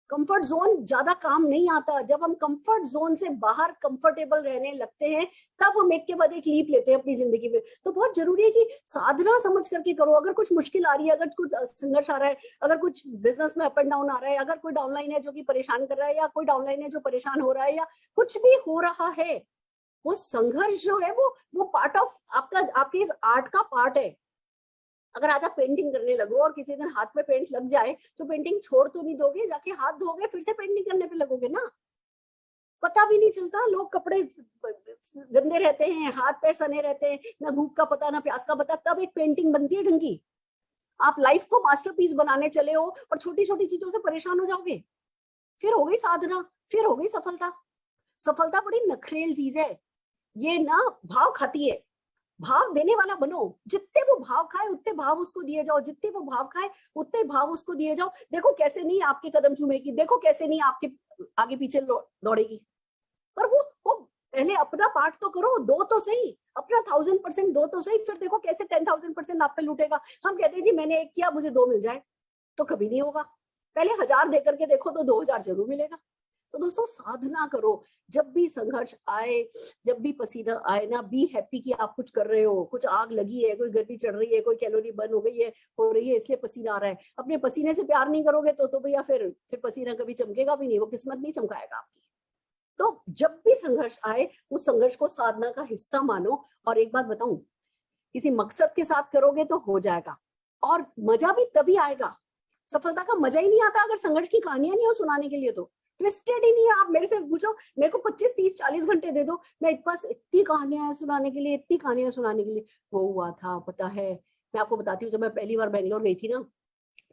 कंफर्ट जोन ज्यादा काम नहीं आता, जब हम कंफर्ट जोन से बाहर कंफर्टेबल रहने लगते हैं तब हम एक के बाद एक लीप लेते हैं अपनी जिंदगी में। तो बहुत जरूरी है कि साधना समझ करके करो। अगर कुछ मुश्किल आ रही है, अगर कुछ संघर्ष आ रहा है, अगर कुछ बिजनेस में अप एंड डाउन आ रहा है, अगर कोई डाउनलाइन है जो कि परेशान कर रहा है, या कोई डाउनलाइन है जो परेशान हो रहा है, या कुछ भी हो रहा है, वो संघर्ष जो है वो पार्ट ऑफ आपका, आपके इस आर्ट का पार्ट है। अगर आज आप पेंटिंग करने लगो और किसी दिन हाथ में पेंट लग जाए तो पेंटिंग छोड़ तो नहीं दोगे, जाके हाथ धोगे फिर से पेंटिंग करने पे लगोगे ना, पता भी नहीं चलता। लोग कपड़े गंदे रहते हैं, हाथ पैर सने रहते हैं, ना भूख का पता ना प्यास का पता, तब एक पेंटिंग बनती है ढंग की। आप लाइफ को मास्टरपीस बनाने चले हो और छोटी छोटी चीजों से परेशान हो जाओगे, फिर हो गई साधना, फिर हो गई सफलता। सफलता बड़ी नखरेल चीज है, ये ना भाव खाती है। भाव देने वाला बनो, जितने वो भाव खाए उतने भाव उसको दिए जाओ, जितने वो भाव खाए उतने भाव उसको दिए जाओ। देखो कैसे नहीं आपके कदम चूमेगी, देखो कैसे नहीं आपके आगे पीछे दौड़ेगी। पर वो पहले अपना पार्ट तो करो, दो तो सही, अपना 1000% दो तो सही, फिर देखो कैसे 10,000% आप पे लूटेगा। हम कहते हैं जी मैंने 1 किया मुझे 2 मिल जाए, तो कभी नहीं होगा। पहले 1000 दे करके देखो तो 2000 जरूर मिलेगा। तो दोस्तों साधना करो, जब भी संघर्ष आए, जब भी पसीना आए ना, बी हैप्पी कि आप कुछ कर रहे हो, कुछ आग लगी है, कोई गर्मी चढ़ रही है, कोई कैलोरी बर्न हो गई है, हो रही है, इसलिए पसीना आ रहा है। अपने पसीने से प्यार नहीं करोगे तो भैया फिर पसीना कभी चमकेगा भी नहीं, वो किस्मत नहीं चमकाएगा आपकी। तो जब भी संघर्ष आए उस संघर्ष को साधना का हिस्सा मानो। और एक बात बताऊं, किसी मकसद के साथ करोगे तो हो जाएगा, और मजा भी तभी आएगा। सफलता का मजा ही नहीं आता अगर संघर्ष की कहानियां नहीं हो सुनाने के लिए, तो ट्विस्टेड ही नहीं है। आप मेरे से पूछो, मेरे को 25, 30, 40 घंटे दे दो, मैं पास इतनी कहानियां हैं सुनाने के लिए, इतनी कहानियां सुनाने के लिए। वो हुआ था पता है, मैं आपको बताती हूँ, जब मैं पहली बार बेंगलोर गई थी ना,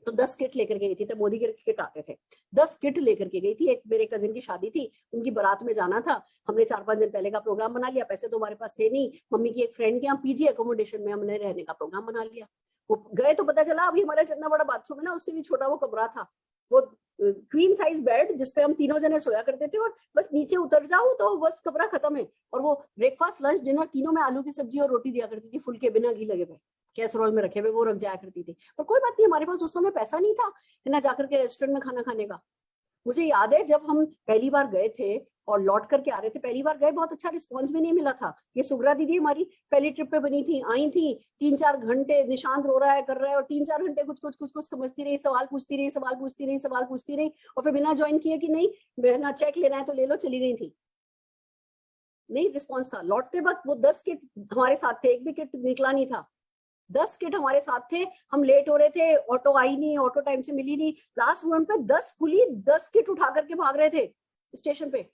तो 10 किट लेकर के गई थी। तो मोदी के किट आते थे, 10 किट लेकर के गई थी। एक मेरे कजिन की शादी थी, उनकी बारात में जाना था। हमने 4-5 दिन पहले का प्रोग्राम बना लिया, पैसे तो हमारे पास थे नहीं। मम्मी की एक फ्रेंड के यहाँ पीजी अकोमोडेशन में हमने रहने का प्रोग्राम बना लिया। वो गए तो पता चला अभी हमारा जितना बड़ा बाथरूम है ना, उससे भी छोटा वो कमरा था। वो क्वीन साइज बेड जिसपे हम तीनों जने सोया करते थे, और बस नीचे उतर जाओ तो बस कमरा खत्म है। और वो ब्रेकफास्ट लंच डिनर तीनों में आलू की सब्जी और रोटी दिया करती थी, फुलके बिना घी लगे हुए, कैसरोल में रखे हुए, वो रख जाया करती थी। पर कोई बात नहीं, हमारे पास उस समय पैसा नहीं था ना जाकर के रेस्टोरेंट में खाना खाने का। मुझे याद है जब हम पहली बार गए थे और लौट करके आ रहे थे, पहली बार गए, बहुत अच्छा रिस्पॉन्स भी नहीं मिला था। ये सुगरा दीदी हमारी पहली ट्रिप पे बनी थी, आई थी, 3-4 घंटे निशांत रो रहा है कर रहा है, और 3-4 घंटे कुछ समझती रही, सवाल पूछती रही, और फिर बिना ज्वाइन किए कि नहीं ना चेक लेना है तो ले लो, चली गई थी। नहीं रिस्पॉन्स था। लौटते वक्त वो 10 किट हमारे साथ थे, एक भी किट निकला नहीं था। 10 किट हमारे साथ थे, हम लेट हो रहे थे, ऑटो आई नहीं, ऑटो टाइम से मिली नहीं। लास्ट मोमेंट पे 10 कुली 10 किट उठा करके भाग रहे थे स्टेशन पे,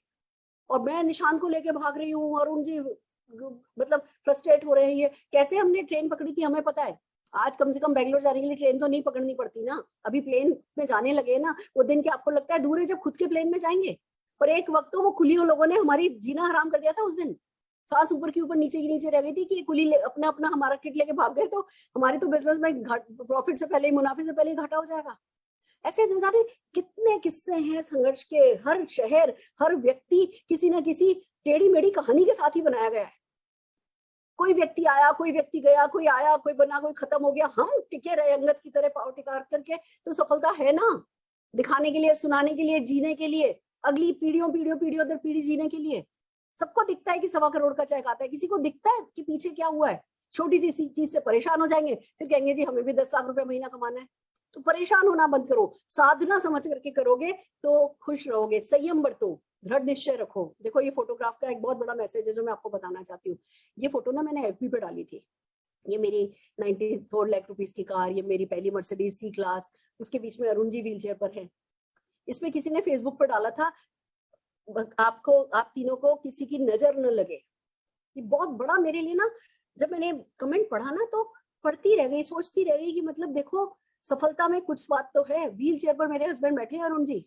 और मैं निशान को लेके भाग रही हूँ, और उन जी मतलब फ्रस्ट्रेट हो रहे हैं। कैसे हमने ट्रेन पकड़ी थी हमें पता है। आज कम से कम बैंगलोर जाने के लिए ट्रेन तो नहीं पकड़नी पड़ती ना, अभी प्लेन में जाने लगे ना। वो दिन के आपको लगता है दूर है जब खुद के प्लेन में जाएंगे, पर एक वक्त तो वो कुलियों लोगों ने हमारी जीना हराम कर दिया था उस दिन। सांस ऊपर की ऊपर नीचे की नीचे रह गई थी कि कुली अपना अपना हमारा किट लेके भाग गए, तो हमारे तो बिजनेस में प्रॉफिट से पहले, मुनाफे से पहले घाटा हो जाएगा। ऐसे न जाने कितने किस्से हैं संघर्ष के। हर शहर, हर व्यक्ति किसी न किसी टेढ़ी मेढ़ी कहानी के साथ ही बनाया गया है। कोई व्यक्ति आया, कोई व्यक्ति गया, कोई आया, कोई बना, कोई खत्म हो गया, हम टिके रहे अंगद की तरह पाव टिका करके। तो सफलता है ना, दिखाने के लिए, सुनाने के लिए, जीने के लिए, अगली पीढ़ियों दर पीढ़ी जीने के लिए। सबको दिखता है कि 1.25 करोड़ का चेक आता है, किसी को दिखता है कि पीछे क्या हुआ है। छोटी सी चीज से परेशान हो जाएंगे, फिर कहेंगे जी हमें भी 10 लाख रुपए महीना कमाना है। तो परेशान होना बंद करो, साधना समझ करके करोगे तो खुश रहोगे। संयम बरतो, दृढ़ निश्चय रखो। देखो ये फोटोग्राफ का एक बहुत बड़ा मैसेज है जो मैं आपको बताना चाहती हूँ। ये फोटो ना मैंने एफबी पे डाली थी। ये मेरी 94 लाख रुपीस की कार, ये मेरी पहली मर्सिडीज सी क्लास, उसके बीच में अरुण जी व्हील चेयर पर है। इसमें किसी ने फेसबुक पर डाला था, आपको, आप तीनों को किसी की नजर न लगे। ये बहुत बड़ा मेरे लिए ना, जब मैंने कमेंट पढ़ा ना तो पढ़ती रह गई, सोचती रह गई कि मतलब देखो सफलता में कुछ बात तो है। व्हील चेयर पर मेरे हस्बैंड बैठे हैं अरुण जी,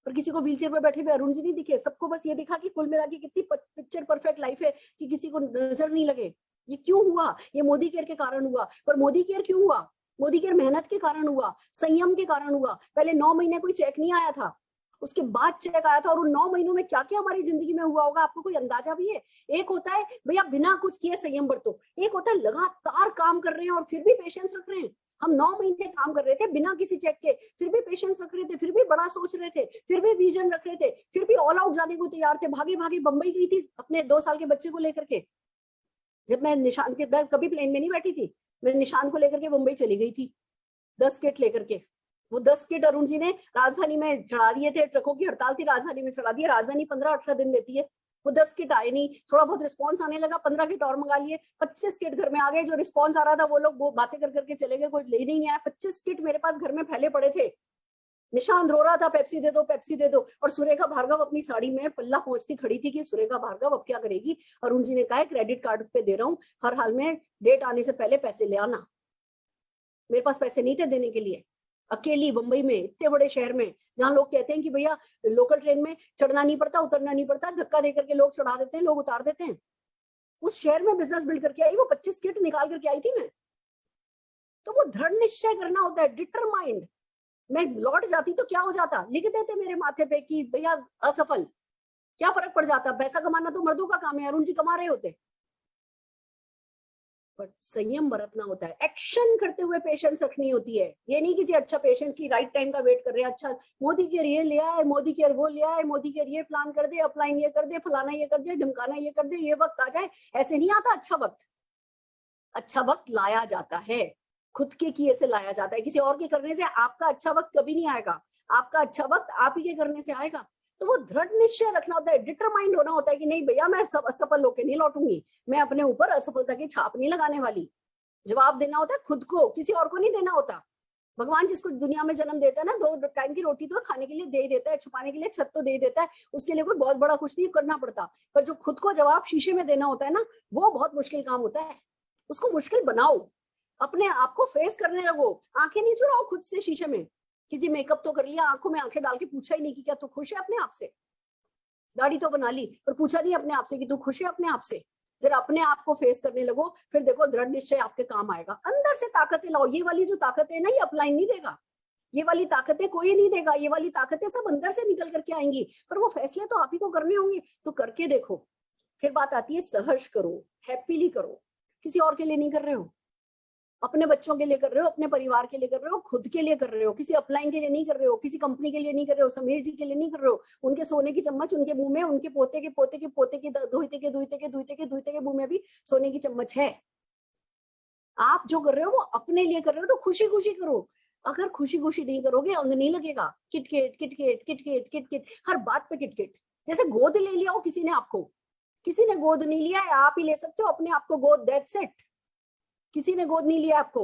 पर किसी को व्हील चेयर पर बैठे हुए अरुण जी नहीं दिखे। सबको बस ये दिखा कि कुल मिला के कितनी पिक्चर परफेक्ट लाइफ है कि किसी को नजर नहीं लगे। ये क्यों हुआ? ये मोदी केयर के कारण हुआ। पर मोदी केयर क्यों हुआ? मोदी केयर मेहनत के कारण हुआ, संयम के कारण हुआ। पहले 9 महीने कोई चेक नहीं आया था, उसके बाद चेक आया था। और उन 9 महीनों में क्या क्या हमारी जिंदगी में हुआ होगा, आपको कोई अंदाजा भी है? एक होता है भैया बिना कुछ किए संयम बरतो, एक होता है लगातार काम कर रहे हैं और फिर भी पेशेंस रख रहे हैं। हम 9 महीने काम कर रहे थे बिना किसी चेक के, फिर भी पेशेंस रख रहे थे, फिर भी बड़ा सोच रहे थे, फिर भी विजन रख रहे थे, फिर भी ऑल आउट जाने को तैयार थे। भागे भागे बंबई गई थी अपने 2 साल के बच्चे को लेकर के। जब मैं निशान के, कभी प्लेन में नहीं बैठी थी, मैं निशान को लेकर के मुंबई चली गई थी 10 किट लेकर के। वो 10 किट अरुण जी ने राजधानी में चढ़ा दिए थे, ट्रकों की हड़ताल थी, राजधानी में चढ़ा दिए। राजधानी 15-18 दिन लेती है, वो 10 किट आए नहीं। थोड़ा बहुत रिस्पांस आने लगा, 15 किट और मंगा लिए, 25 किट घर में आ गए। जो रिस्पांस आ रहा था वो लोग वो बातें कर करके चले गए, कोई ले नहीं आया। 25 किट मेरे पास घर में फैले पड़े थे। निशांत रो रहा था पेप्सी दे दो, पेप्सी दे दो। और सुरेखा भार्गव अपनी साड़ी में पल्ला पहुंचती खड़ी थी कि सुरेखा भार्गव अब क्या करेगी। अरुण जी ने कहा क्रेडिट कार्ड पे दे रहा हूँ, हर हाल में डेट आने से पहले पैसे ले आना। मेरे पास पैसे नहीं थे देने के लिए। अकेली मुंबई में, इतने बड़े शहर में, जहां लोग कहते हैं कि भैया लोकल ट्रेन में चढ़ना नहीं पड़ता, उतरना नहीं पड़ता, धक्का देकर के लोग चढ़ा देते हैं, लोग उतार देते हैं। उस शहर में बिजनेस बिल्ड करके आई, वो 25 किट निकाल करके आई थी मैं। तो वो दृढ़ निश्चय करना होता है, डिटरमाइंड। मैं लौट जाती तो क्या हो जाता, लिख देते मेरे माथे पे कि भैया असफल, क्या फर्क पड़ जाता, पैसा कमाना तो मर्दों का काम है, अरुण जी कमा रहे होते। पर संयम बरतना होता है, एक्शन करते हुए पेशेंस रखनी होती है। ये नहीं कि जी अच्छा पेशेंसली राइट टाइम का वेट कर रहे हैं, अच्छा मोदी केयर ये ले आए, मोदी केयर वो ले आए, मोदी केयर ये प्लान कर दे, अपलाइन ये कर दे, फलाना ये कर दे, ढमकाना ये कर दे, ये वक्त आ जाए। ऐसे नहीं आता अच्छा वक्त। अच्छा वक्त लाया जाता है, खुद के किए से लाया जाता है, किसी और के करने से आपका अच्छा वक्त कभी नहीं आएगा। आपका अच्छा वक्त आप ही के करने से आएगा। तो वो दृढ़ निश्चय रखना होता है, डिटरमाइंड होना होता है कि नहीं भैया मैं सब असफल होकर नहीं लौटूंगी, मैं अपने ऊपर असफलता की छाप नहीं लगाने वाली। जवाब देना होता है खुद को, किसी और को नहीं देना होता। भगवान जिसको दुनिया में जन्म देता है ना, 2 टाइम की रोटी तो खाने के लिए दे ही देता है, छुपाने के लिए छत तो दे देता है, उसके लिए कोई बहुत बड़ा कुछ नहीं करना पड़ता। पर जो खुद को जवाब शीशे में देना होता है ना, वो बहुत मुश्किल काम होता है। उसको मुश्किल बनाओ, अपने आप को फेस करने लगो। आंखें नहीं चुराओ खुद से शीशे में कि जी मेकअप तो कर लिया, आंखों में आंखें डाल के पूछा ही नहीं कि क्या तू खुश है अपने आप से। दाढ़ी तो बना ली पर पूछा नहीं अपने आप से कि तू खुश है अपने आप से। जरा अपने आप को फेस करने लगो, फिर देखो दृढ़ निश्चय आपके काम आएगा। अंदर से ताकतें लाओ। ये वाली जो ताकतें है ना, ये अपलाइन नहीं देगा, ये वाली ताकतें कोई नहीं देगा, ये वाली ताकतें सब अंदर से निकल करके आएंगी। पर वो फैसले तो आप ही को करने होंगे, तो करके देखो। फिर बात आती है सहर्ष करो, हैप्पीली करो। किसी और के लिए नहीं कर रहे हो, अपने बच्चों के लिए कर रहे हो, अपने परिवार के लिए कर रहे हो, खुद के लिए कर रहे हो। किसी अपलाइन के लिए नहीं कर रहे हो, किसी कंपनी के लिए नहीं कर रहे हो, समीर जी के लिए नहीं कर रहे हो। उनके सोने की चम्मच उनके मुंह में, उनके पोते के पोते के पोते के धोते के धोते के धोते के धोते के मुंह में भी सोने की चम्मच है। आप जो कर रहे हो वो अपने लिए कर रहे हो, तो खुशी खुशी करो। अगर खुशी खुशी नहीं करोगे, अंग नहीं लगेगा। किटकिट किटकिट किटकिट किटकिट, हर बात पे किटकिट। जैसे गोद ले लिया हो किसी ने आपको, किसी ने गोद नहीं लिया है, आप ही ले सकते हो अपने आप को गोद, दैट्स इट। किसी ने गोद नहीं लिया आपको,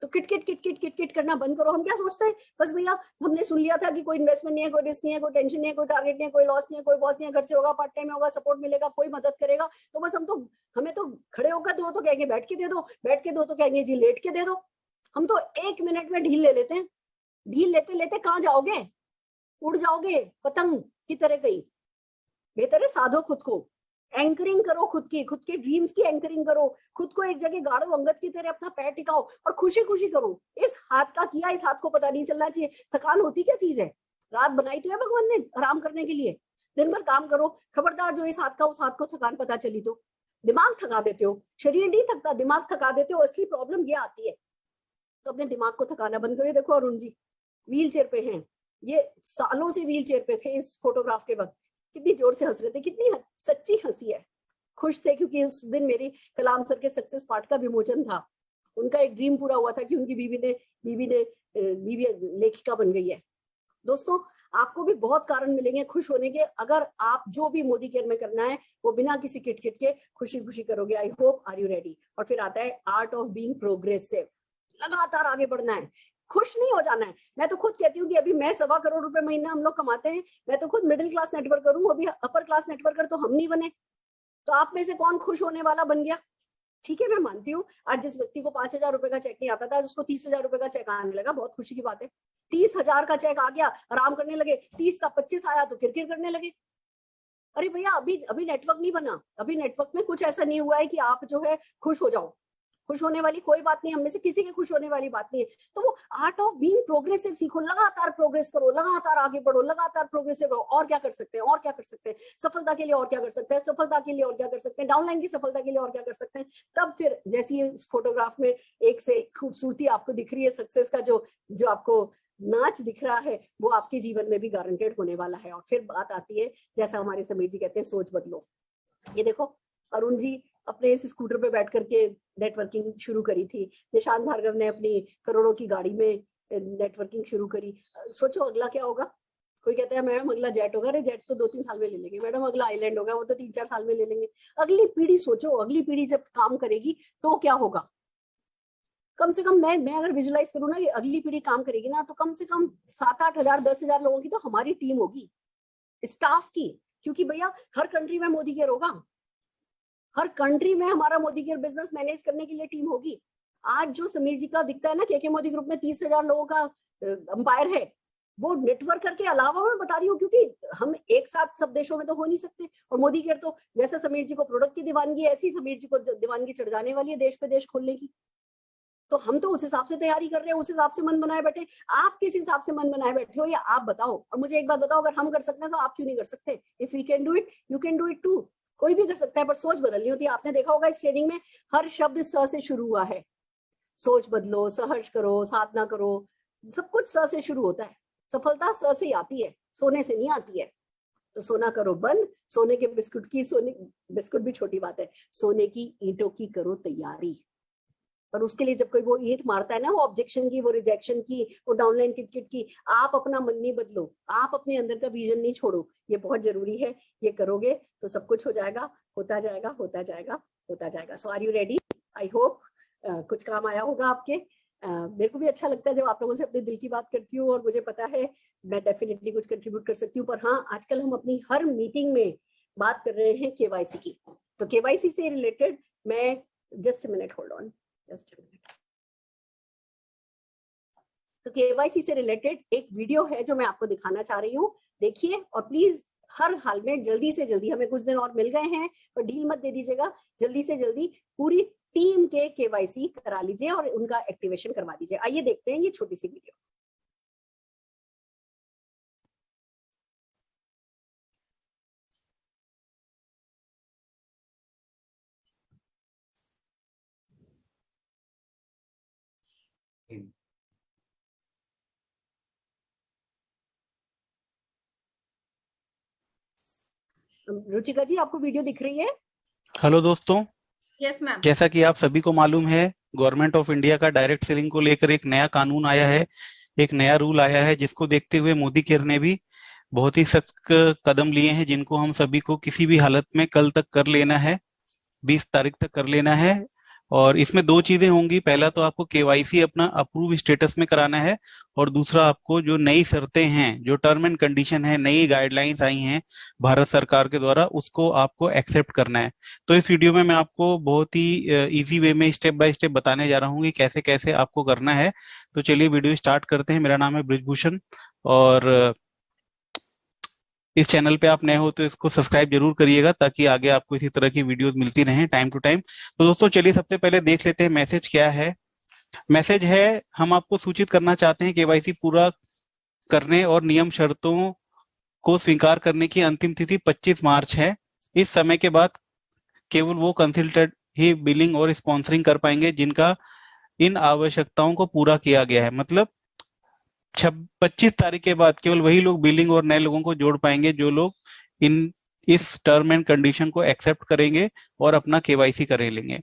तो किटकिट किटकिट किटकिट करना बंद करो। हम क्या सोचते हैं, बस भैया हमने सुन लिया था कि कोई इन्वेस्टमेंट नहीं है, कोई रिस्क नहीं है, कोई टेंशन नहीं है, कोई टारगेट नहीं है, कोई लॉस नहीं है, कोई बॉस नहीं है, घर से होगा, पार्ट टाइम होगा, सपोर्ट मिलेगा, कोई मदद करेगा, तो बस हमें तो खड़े होकर दो तो कहेंगे बैठ के दे दो, बैठ के दो तो कहेंगे जी लेट के दे दो। हम तो 1 मिनट में ढील ले लेते हैं। ढील लेते लेते कहाँ जाओगे, उड़ जाओगे पतंग की तरह कहीं। बेहतर है साधो खुद को, एंकरिंग करो खुद के ड्रीम्स की एंकरिंग करो। खुद को एक जगह गाड़ो, अंगद की तरह अपना पैर टिकाओ और खुशी खुशी करो। इस हाथ का किया, इस हाथ को पता नहीं चलना चाहिए। थकान होती क्या चीज है, रात बनाई तो है भगवान ने आराम करने के लिए। दिन भर काम करो, खबरदार जो इस हाथ का उस हाथ को थकान पता चली तो दिमाग थका देते हो। शरीर नहीं थकता, दिमाग थका देते हो। असली प्रॉब्लम ये आती है, तो अपने दिमाग को थकाना बंद करो। देखो अरुण जी व्हील चेयर पे हैं, ये सालों से व्हील चेयर पे थे। इस फोटोग्राफ के वक्त कितनी जोर से हंस रहे थे, कितनी सच्ची हंसी है। खुश थे क्योंकि उस दिन मेरी कलाम सर के सक्सेस पार्ट का विमोचन था। उनका एक ड्रीम पूरा हुआ था कि उनकी बीवी लेखिका बन गई है। दोस्तों आपको भी बहुत कारण मिलेंगे खुश होने के, अगर आप जो भी मोदी केयर में करना है वो बिना किसी किटकिट के खुशी खुशी करोगे। I hope, are you ready? और फिर आता है आर्ट ऑफ बीइंग प्रोग्रेसिव। लगातार आगे बढ़ना है, खुश नहीं हो जाना है। मैं तो खुद कहती हूँ कि अभी मैं 1.25 करोड़ रुपए महीना हम लोग कमाते हैं। मैं तो खुद मिडिल क्लास नेटवर्कर हूँ, अभी अपर क्लास नेटवर्कर तो हम नहीं बने। तो आप में से कौन खुश होने वाला बन गया? ठीक है, मैं मानती हूँ आज जिस व्यक्ति को 5,000 रुपए का चेक नहीं आता था, उसको 30,000 रुपए का चेक आने लगा, बहुत खुशी की बात है। 30,000 का चेक आ गया, आराम करने लगे। 30 का 25 आया तो किरकिर करने लगे। अरे भैया अभी नेटवर्क नहीं बना, अभी नेटवर्क में कुछ ऐसा नहीं हुआ है कि आप जो है खुश हो जाओ। खुश होने वाली कोई बात नहीं, हम में से किसी के खुश होने वाली बात नहीं है। तो वो आर्ट ऑफ बीइंग प्रोग्रेसिव सीखो, लगातार प्रोग्रेस करो, लगातार आगे बढ़ो, लगातार प्रोग्रेसिव रहो। और क्या कर सकते हैं, और क्या कर सकते हैं सफलता के लिए, और क्या कर सकते हैं सफलता के लिए, और क्या कर सकते हैं डाउनलाइन की सफलता के लिए, और क्या कर सकते हैं। तब फिर जैसी इस फोटोग्राफ में एक से एक खूबसूरती आपको दिख रही है, सक्सेस का जो आपको नाच दिख रहा है, वो आपके जीवन में भी गारंटेड होने वाला है। और फिर बात आती है, जैसा हमारे समीर जी कहते हैं, सोच बदलो। ये देखो अरुण जी अपने इस स्कूटर पे बैठ करके नेटवर्किंग शुरू करी थी। निशांत भार्गव ने अपनी करोड़ों की गाड़ी में नेटवर्किंग शुरू करी। सोचो अगला क्या होगा। कोई कहता है मैडम अगला जेट होगा। अरे जेट तो 2-3 साल में ले लेंगे। मैडम अगला आइलैंड होगा, वो तो 3-4 साल में ले लेंगे। अगली पीढ़ी सोचो, अगली पीढ़ी जब काम करेगी तो क्या होगा। कम से कम मैं अगर विजुलाइज करूँ ना कि अगली पीढ़ी काम करेगी ना, तो कम से कम 7-8 हजार 10,000 लोगों की तो हमारी टीम होगी, स्टाफ की। क्योंकि भैया हर कंट्री में मोदी केयर होगा, हर कंट्री में हमारा मोदी केयर बिजनेस मैनेज करने के लिए टीम होगी। आज जो समीर जी का दिखता है ना, के मोदी ग्रुप में 30,000 लोगों का अंपायर है, वो नेटवर्क करके अलावा मैं बता रही हूँ, क्योंकि हम एक साथ सब देशों में तो हो नहीं सकते। और मोदी केयर तो जैसे समीर जी को प्रोडक्ट की दीवानगी है, ऐसी ही समीर जी को दीवानगी चढ़ जाने वाली है देश पे देश खोलने की। तो हम तो उस हिसाब से तैयारी कर रहे हैं, उस हिसाब से मन बनाए बैठे। आप किस हिसाब से मन बनाए बैठे हो, या आप बताओ। और मुझे एक बात बताओ, अगर हम कर सकते हैं तो आप क्यों नहीं कर सकते? If we can do it, you can do it too. कोई भी कर सकता है, पर सोच बदलनी होती है। आपने देखा होगा इस ट्रेनिंग में हर शब्द स से शुरू हुआ है। सोच बदलो, सहर्ष करो, साधना करो, सब कुछ स से शुरू होता है। सफलता स से आती है, सोने से नहीं आती है। तो सोना करो बंद, सोने के बिस्कुट की, सोने बिस्कुट भी छोटी बात है, सोने की ईंटों की करो तैयारी। पर उसके लिए जब कोई वो ईंट मारता है ना, वो ऑब्जेक्शन की, वो रिजेक्शन की, वो डाउनलाइन किट की, आप अपना मन नहीं बदलो, आप अपने अंदर का विजन नहीं छोड़ो। ये बहुत जरूरी है। ये करोगे तो सब कुछ हो जाएगा, होता जाएगा, होता जाएगा, होता जाएगा। So are you ready? I hope कुछ काम आया होगा आपके। मेरे को भी अच्छा लगता है जब आप लोगों से अपने दिल की बात करती हूँ, और मुझे पता है मैं डेफिनेटली कुछ कंट्रीब्यूट कर सकती हूँ। पर हाँ, आजकल हम अपनी हर मीटिंग में बात कर रहे हैं केवाईसी की। तो केवाईसी से रिलेटेड मैं, just minute, hold on, just minute. तो केवाईसी से रिलेटेड एक वीडियो है जो मैं आपको दिखाना चाह रही हूँ, देखिए। और प्लीज हर हाल में जल्दी से जल्दी, हमें कुछ दिन और मिल गए हैं, पर डील मत दे दीजिएगा, जल्दी से जल्दी पूरी टीम के केवाईसी करा लीजिए और उनका एक्टिवेशन करवा दीजिए। आइए देखते हैं ये छोटी सी वीडियो। रुचिका जी, आपको वीडियो दिख रही है? हेलो दोस्तों, यस मैम। जैसा कि आप सभी को मालूम है, गवर्नमेंट ऑफ इंडिया का डायरेक्ट सेलिंग को लेकर एक नया कानून आया है, एक नया रूल आया है, जिसको देखते हुए मोदी केयर ने भी बहुत ही सख्त कदम लिए हैं, जिनको हम सभी को किसी भी हालत में कल तक कर लेना है, 20 तारीख तक कर लेना है। और इसमें दो चीजें होंगी, पहला तो आपको केवाईसी अपना अप्रूव स्टेटस में कराना है, और दूसरा आपको जो नई शर्तें हैं, जो टर्म एंड कंडीशन है, नई गाइडलाइंस आई हैं भारत सरकार के द्वारा, उसको आपको एक्सेप्ट करना है। तो इस वीडियो में मैं आपको बहुत ही इजी वे में स्टेप बाय स्टेप बताने जा रहा हूँ कि कैसे कैसे आपको करना है। तो चलिए वीडियो स्टार्ट करते हैं। मेरा नाम है ब्रिजभूषण, और इस चैनल पे आप नए हो तो इसको सब्सक्राइब जरूर करिएगा, ताकि आगे आपको इसी तरह की वीडियोस मिलती रहें टाइम टू टाइम। तो दोस्तों चलिए सबसे पहले देख लेते हैं मैसेज क्या है। मैसेज है, हम आपको सूचित करना चाहते हैं केवाईसी पूरा करने और नियम शर्तों को स्वीकार करने की अंतिम तिथि 25 मार्च है। इस समय के बाद केवल वो कंसल्टेंट ही बिलिंग और स्पॉन्सरिंग कर पाएंगे जिनका इन आवश्यकताओं को पूरा किया गया है। मतलब 25 तारीख के बाद केवल वही लोग बिलिंग और नए लोगों को जोड़ पाएंगे जो लोग इस टर्म एंड कंडीशन को एक्सेप्ट करेंगे और अपना केवाईसी कर लेंगे।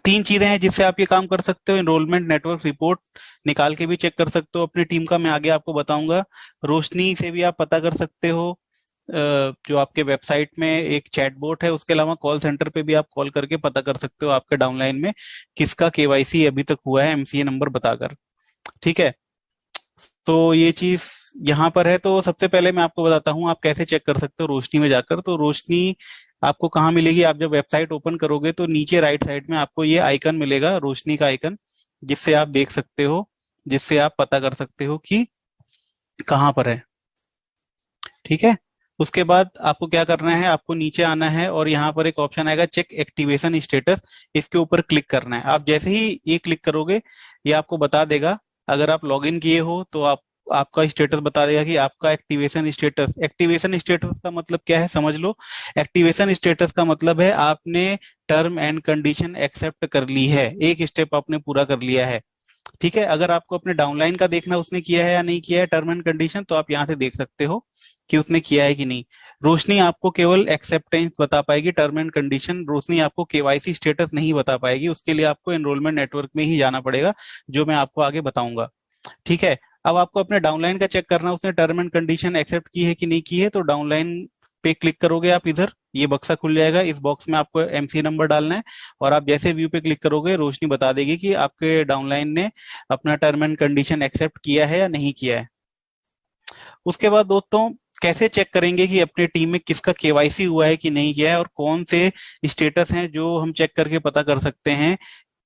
3 चीजें हैं जिससे आप ये काम कर सकते हो। एनरोलमेंट नेटवर्क रिपोर्ट निकाल के भी चेक कर सकते हो अपनी टीम का, मैं आगे आपको बताऊंगा। रोशनी से भी आप पता कर सकते हो, जो आपके वेबसाइट में एक चैटबॉट है। उसके अलावा कॉल सेंटर पे भी आप कॉल करके पता कर सकते हो आपके डाउनलाइन में किसका केवाईसी अभी तक हुआ है, एमसीए नंबर बताकर। ठीक है, तो ये चीज यहाँ पर है। तो सबसे पहले मैं आपको बताता हूँ आप कैसे चेक कर सकते हो रोशनी में जाकर। तो रोशनी आपको कहाँ मिलेगी? आप जब वेबसाइट ओपन करोगे तो नीचे राइट साइड में आपको ये आइकन मिलेगा, रोशनी का आइकन, जिससे आप देख सकते हो, जिससे आप पता कर सकते हो कि कहाँ पर है। ठीक है, उसके बाद आपको क्या करना है, आपको नीचे आना है और यहाँ पर एक ऑप्शन आएगा चेक एक्टिवेशन स्टेटस, इसके ऊपर क्लिक करना है। आप जैसे ही ये क्लिक करोगे ये आपको बता देगा, अगर आप लॉगिन किए हो तो आपका स्टेटस बता देगा कि आपका एक्टिवेशन स्टेटस। एक्टिवेशन स्टेटस का मतलब क्या है समझ लो। एक्टिवेशन स्टेटस का मतलब है आपने टर्म एंड कंडीशन एक्सेप्ट कर ली है, एक स्टेप आपने पूरा कर लिया है। ठीक है, अगर आपको अपने डाउनलाइन का देखना उसने किया है या नहीं किया है टर्म एंड कंडीशन, तो आप यहाँ से देख सकते हो कि उसने किया है कि नहीं। रोशनी आपको केवल एक्सेप्टेंस बता पाएगी, टर्म एंड कंडीशन। रोशनी आपको केवाईसी स्टेटस नहीं बता पाएगी, उसके लिए आपको एनरोलमेंट नेटवर्क में ही जाना पड़ेगा, जो मैं आपको आगे बताऊंगा। ठीक है, अब आपको अपने डाउनलाइन का चेक करना उसने टर्म एंड कंडीशन एक्सेप्ट की है कि नहीं की है। तो डाउनलाइन पे क्लिक करोगे आप, इधर ये बक्सा खुल जाएगा, इस बॉक्स में आपको एमसी नंबर डालना है, और आप जैसे व्यू पे क्लिक करोगे रोशनी बता देगी कि आपके डाउनलाइन ने अपना टर्म एंड कंडीशन एक्सेप्ट किया है या नहीं किया है। उसके बाद दोस्तों कैसे चेक करेंगे कि अपने टीम में किसका केवाईसी हुआ है कि नहीं किया है, और कौन से स्टेटस हैं जो हम चेक करके पता कर सकते हैं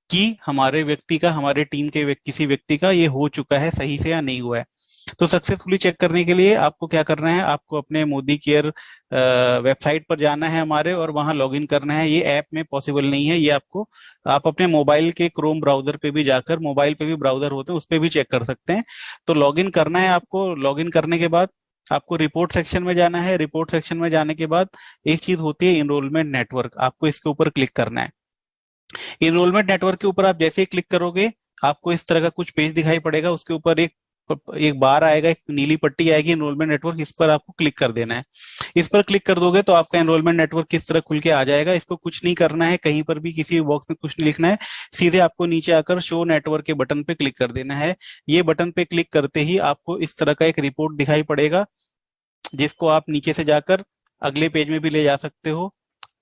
कि हमारे व्यक्ति का, हमारे टीम के किसी व्यक्ति का ये हो चुका है सही से या नहीं हुआ है। तो सक्सेसफुली चेक करने के लिए आपको क्या करना है, आपको अपने मोदी केयर वेबसाइट पर जाना है हमारे, और वहां लॉगिन करना है। ये ऐप में पॉसिबल नहीं है, ये आपको आप अपने मोबाइल के क्रोम ब्राउजर पे भी जाकर, मोबाइल पे भी ब्राउजर होते हैं उस पे भी चेक कर सकते हैं। तो लॉगिन करना है आपको। लॉगिन करने के बाद आपको रिपोर्ट सेक्शन में जाना है। रिपोर्ट सेक्शन में जाने के बाद एक चीज होती है इनरोलमेंट नेटवर्क, आपको इसके ऊपर क्लिक करना है। इनरोलमेंट नेटवर्क के ऊपर आप जैसे ही क्लिक करोगे आपको इस तरह का कुछ पेज दिखाई पड़ेगा। उसके ऊपर एक एक बार आएगा, एक नीली पट्टी आएगी इनरोलमेंट नेटवर्क, इस पर आपको क्लिक कर देना है। इस पर क्लिक कर दोगे तो आपका एनरोलमेंट नेटवर्क किस तरह खुल के आ जाएगा। इसको कुछ नहीं करना है, कहीं पर भी किसी बॉक्स में कुछ नहीं लिखना है, सीधे आपको नीचे आकर शो नेटवर्क के बटन पे क्लिक कर देना है। ये बटन पे क्लिक करते ही आपको इस तरह का एक रिपोर्ट दिखाई पड़ेगा, जिसको आप नीचे से जाकर अगले पेज में भी ले जा सकते हो।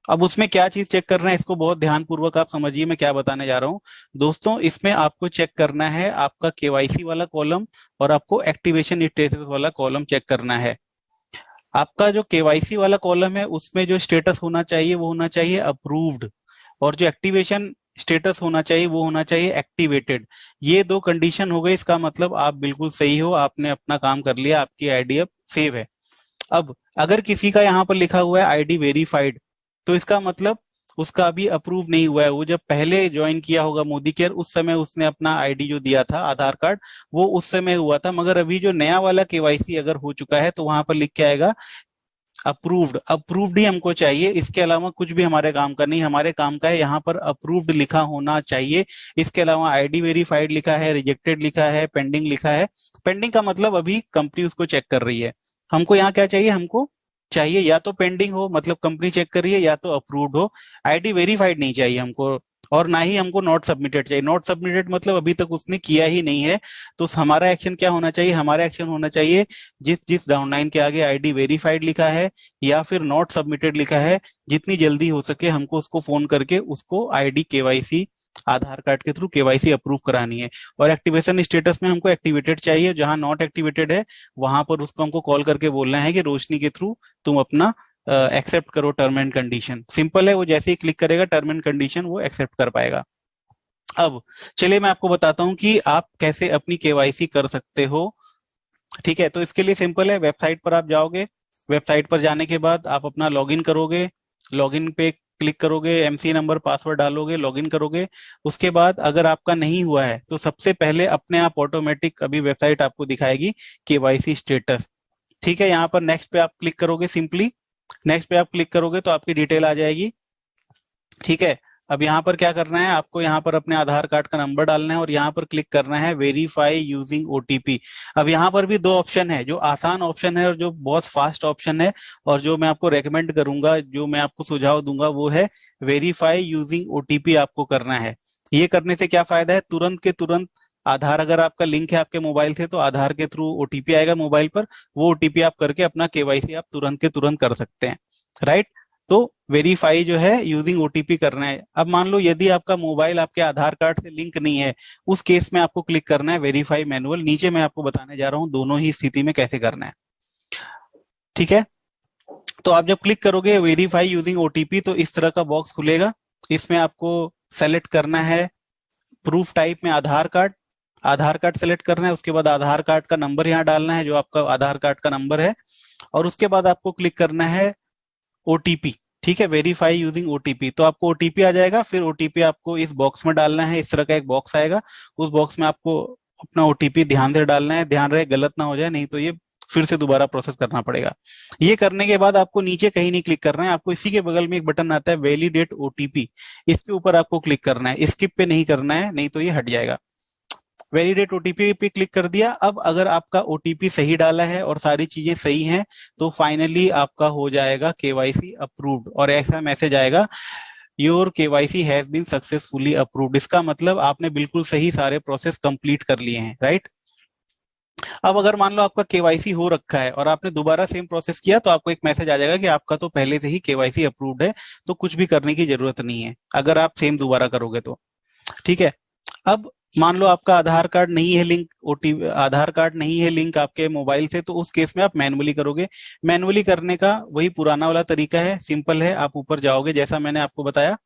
अब उसमें क्या चीज चेक करना है, इसको बहुत ध्यानपूर्वक आप समझिए मैं क्या बताने जा रहा हूं। दोस्तों, इसमें आपको चेक करना है आपका केवाईसी वाला कॉलम और आपको एक्टिवेशन स्टेटस वाला कॉलम चेक करना है। आपका जो केवाईसी वाला कॉलम है उसमें जो स्टेटस होना चाहिए वो होना चाहिए अप्रूव्ड, और जो एक्टिवेशन स्टेटस होना चाहिए वो होना चाहिए एक्टिवेटेड। ये दो कंडीशन हो गई, इसका मतलब आप बिल्कुल सही हो, आपने अपना काम कर लिया, आपकी आईडी अब सेव है। अब अगर किसी का यहाँ पर लिखा हुआ है आईडी वेरीफाइड, तो इसका मतलब उसका अभी अप्रूव नहीं हुआ है। वो जब पहले ज्वाइन किया होगा मोदी केयर उस समय उसने अपना आईडी जो दिया था आधार कार्ड, वो उस समय हुआ था। मगर अभी जो नया वाला केवाईसी अगर हो चुका है तो वहां पर लिख के आएगा अप्रूव्ड। अप्रूव्ड ही हमको चाहिए, इसके अलावा कुछ भी हमारे काम का नहीं। हमारे काम का है यहाँ पर अप्रूव्ड लिखा होना चाहिए। इसके अलावा आईडी वेरीफाइड लिखा है, रिजेक्टेड लिखा है, पेंडिंग लिखा है। पेंडिंग का मतलब अभी कंपनी उसको चेक कर रही है। हमको यहाँ क्या चाहिए, हमको चाहिए या तो पेंडिंग हो मतलब कंपनी चेक कर रही है, या तो अप्रूव्ड हो। आईडी वेरीफाइड नहीं चाहिए हमको, और ना ही हमको नॉट सबमिटेड चाहिए। नॉट सबमिटेड मतलब अभी तक उसने किया ही नहीं है। तो हमारा एक्शन क्या होना चाहिए, हमारा एक्शन होना चाहिए जिस जिस डाउनलाइन के आगे आईडी वेरीफाइड लिखा है या फिर नॉट सबमिटेड लिखा है, जितनी जल्दी हो सके हमको उसको फोन करके उसको आईडी केवाईसी आधार कार्ड के थ्रू केवाईसी अप्रूव करानी है। और एक्टिवेशन स्टेटस में हमको एक्टिवेटेड चाहिए, जहां नॉट एक्टिवेटेड है वहां पर उसको हमको कॉल करके बोलना है कि रोशनी के थ्रू तुम अपना एक्सेप्ट करो टर्म एंड कंडीशन। सिंपल है, वो जैसे ही क्लिक करेगा टर्म एंड कंडीशन वो एक्सेप्ट कर पाएगा। अब चलिए मैं आपको बताता हूं कि आप कैसे अपनी केवाईसी कर सकते हो। ठीक है, तो इसके लिए सिंपल है, वेबसाइट पर आप जाओगे। वेबसाइट पर जाने के बाद आप अपना लॉगिन करोगे। लॉगिन पे क्लिक करोगे, एमसी नंबर पासवर्ड डालोगे, लॉगिन करोगे। उसके बाद अगर आपका नहीं हुआ है तो सबसे पहले अपने आप ऑटोमेटिक अभी वेबसाइट आपको दिखाएगी केवाईसी स्टेटस। ठीक है, यहाँ पर नेक्स्ट पे आप क्लिक करोगे। सिंपली नेक्स्ट पे आप क्लिक करोगे तो आपकी डिटेल आ जाएगी। ठीक है, अब यहाँ पर क्या करना है, आपको यहाँ पर अपने आधार कार्ड का नंबर डालना है और यहाँ पर क्लिक करना है वेरीफाई यूजिंग ओटीपी। अब यहाँ पर भी दो ऑप्शन है, जो आसान ऑप्शन है और जो बहुत फास्ट ऑप्शन है, और जो मैं आपको रेकमेंड करूंगा, जो मैं आपको सुझाव दूंगा वो है वेरीफाई यूजिंग ओटीपी आपको करना है। ये करने से क्या फायदा है, तुरंत के तुरंत आधार अगर आपका लिंक है आपके मोबाइल से तो आधार के थ्रू ओटीपी आएगा मोबाइल पर, वो ओटीपी आप करके अपना केवाईसी आप तुरंत के तुरंत कर सकते हैं। राइट, तो वेरीफाई जो है यूजिंग ओटीपी करना है। अब मान लो यदि आपका मोबाइल आपके आधार कार्ड से लिंक नहीं है, उस केस में आपको क्लिक करना है वेरीफाई मैनुअल। नीचे मैं आपको बताने जा रहा हूं दोनों ही स्थिति में कैसे करना है। ठीक है, तो आप जब क्लिक करोगे वेरीफाई यूजिंग ओटीपी तो इस तरह का बॉक्स खुलेगा। इसमें आपको सेलेक्ट करना है प्रूफ टाइप में आधार कार्ड। आधार कार्ड सेलेक्ट करना है, उसके बाद आधार कार्ड का नंबर यहाँ डालना है जो आपका आधार कार्ड का नंबर है, और उसके बाद आपको क्लिक करना है ओटीपी। ठीक है, वेरीफाई यूजिंग ओटीपी, तो आपको ओटीपी आ जाएगा। फिर ओटीपी आपको इस बॉक्स में डालना है, इस तरह का एक बॉक्स आएगा, उस बॉक्स में आपको अपना ओटीपी ध्यान से डालना है। ध्यान रहे गलत ना हो जाए, नहीं तो ये फिर से दोबारा प्रोसेस करना पड़ेगा। ये करने के बाद आपको नीचे कहीं नहीं क्लिक करना है, आपको इसी के बगल में एक बटन आता है वैलिडेट ओटीपी, इसके ऊपर आपको क्लिक करना है। स्किप पे नहीं करना है, नहीं तो ये हट जाएगा। वैलिडेट ओटीपी पे क्लिक कर दिया। अब अगर आपका ओटीपी सही डाला है और सारी चीजें सही हैं तो फाइनली आपका हो जाएगा केवाईसी अप्रूव्ड, और ऐसा मैसेज आएगा your KYC has been successfully approved. इसका मतलब आपने बिल्कुल सही सारे प्रोसेस कंप्लीट कर लिए हैं। राइट, अब अगर मान लो आपका केवाईसी हो रखा है और आपने दोबारा सेम प्रोसेस किया तो आपको एक मैसेज आ जाएगा कि आपका तो पहले से ही केवाईसी अप्रूव्ड है, तो कुछ भी करने की जरूरत नहीं है अगर आप सेम दोबारा करोगे तो। ठीक है, अब मान लो आपका आधार कार्ड नहीं है लिंक, ओटीपी आधार कार्ड नहीं है लिंक आपके मोबाइल से, तो उस केस में आप मैनुअली करोगे। मैनुअली करने का वही पुराना वाला तरीका है, सिंपल है। आप ऊपर जाओगे जैसा मैंने आपको बताया,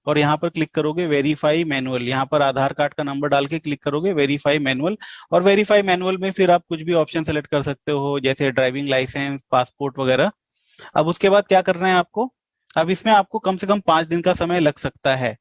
और यहाँ पर क्लिक करोगे वेरीफाई मैनुअल, यहाँ पर आधार कार्ड का नंबर डाल के क्लिक करोगे वेरीफाई मैनुअल। और वेरीफाई मैनुअल में फिर आप कुछ भी ऑप्शन सेलेक्ट कर सकते हो, जैसे ड्राइविंग लाइसेंस, पासपोर्ट वगैरह। अब उसके बाद क्या करना है आपको, अब इसमें आपको कम से कम 5 दिन का समय लग सकता है।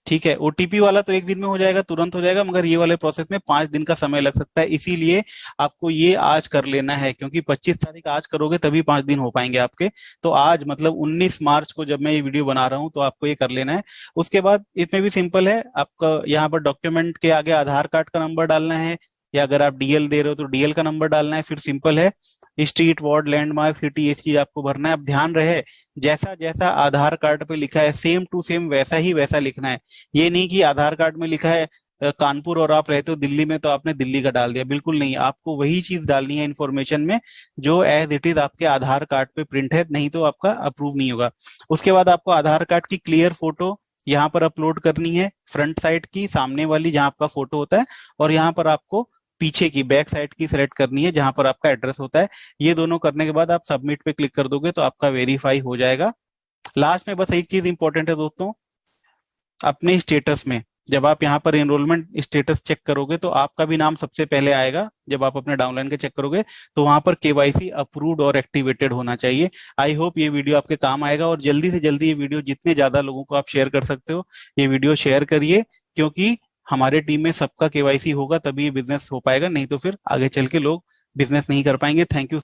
ठीक है, ओटीपी वाला तो 1 दिन में हो जाएगा, तुरंत हो जाएगा, मगर ये वाले प्रोसेस में 5 दिन का समय लग सकता है। इसीलिए आपको ये आज कर लेना है, क्योंकि 25 तारीख आज करोगे तभी 5 दिन हो पाएंगे आपके। तो आज मतलब 19 मार्च को जब मैं ये वीडियो बना रहा हूँ, तो आपको ये कर लेना है। उसके बाद इसमें भी सिंपल है, आपका यहाँ पर डॉक्यूमेंट के आगे आधार कार्ड का नंबर डालना है, या अगर आप डीएल दे रहे हो तो डीएल का नंबर डालना है। फिर सिंपल है, स्ट्रीट, वार्ड, लैंडमार्क, सिटी, ये चीज आपको भरना है। अब ध्यान रहे, जैसा जैसा आधार कार्ड पे लिखा है सेम टू सेम वैसा ही वैसा लिखना है। ये नहीं कि आधार कार्ड में लिखा है कानपुर और आप रहते हो दिल्ली में तो आपने दिल्ली का डाल दिया, बिल्कुल नहीं। आपको वही चीज डालनी है इन्फॉर्मेशन में जो एज इट इज आपके आधार कार्ड पे प्रिंट है, नहीं तो आपका अप्रूव नहीं होगा। उसके बाद आपको आधार कार्ड की क्लियर फोटो यहाँ पर अपलोड करनी है, फ्रंट साइड की सामने वाली जहाँ आपका फोटो होता है, और यहाँ पर आपको पीछे की बैक साइड की सिलेक्ट करनी है जहां पर आपका एड्रेस होता है। ये दोनों करने के बाद आप सबमिट पे क्लिक कर दोगे तो आपका वेरीफाई हो जाएगा। लास्ट में बस एक चीज इंपॉर्टेंट है दोस्तों, अपने स्टेटस में जब आप यहाँ पर एनरोलमेंट स्टेटस चेक करोगे तो आपका भी नाम सबसे पहले आएगा। जब आप अपने डाउनलाइन के चेक करोगे तो वहां पर केवाईसी अप्रूव्ड और एक्टिवेटेड होना चाहिए। आई होप ये वीडियो आपके काम आएगा, और जल्दी से जल्दी ये वीडियो जितने ज्यादा लोगों को आप शेयर कर सकते हो ये वीडियो शेयर करिए, क्योंकि हमारे टीम में सबका केवाईसी होगा तभी ये बिजनेस हो पाएगा, नहीं तो फिर आगे चल के लोग बिजनेस नहीं कर पाएंगे। Thank you.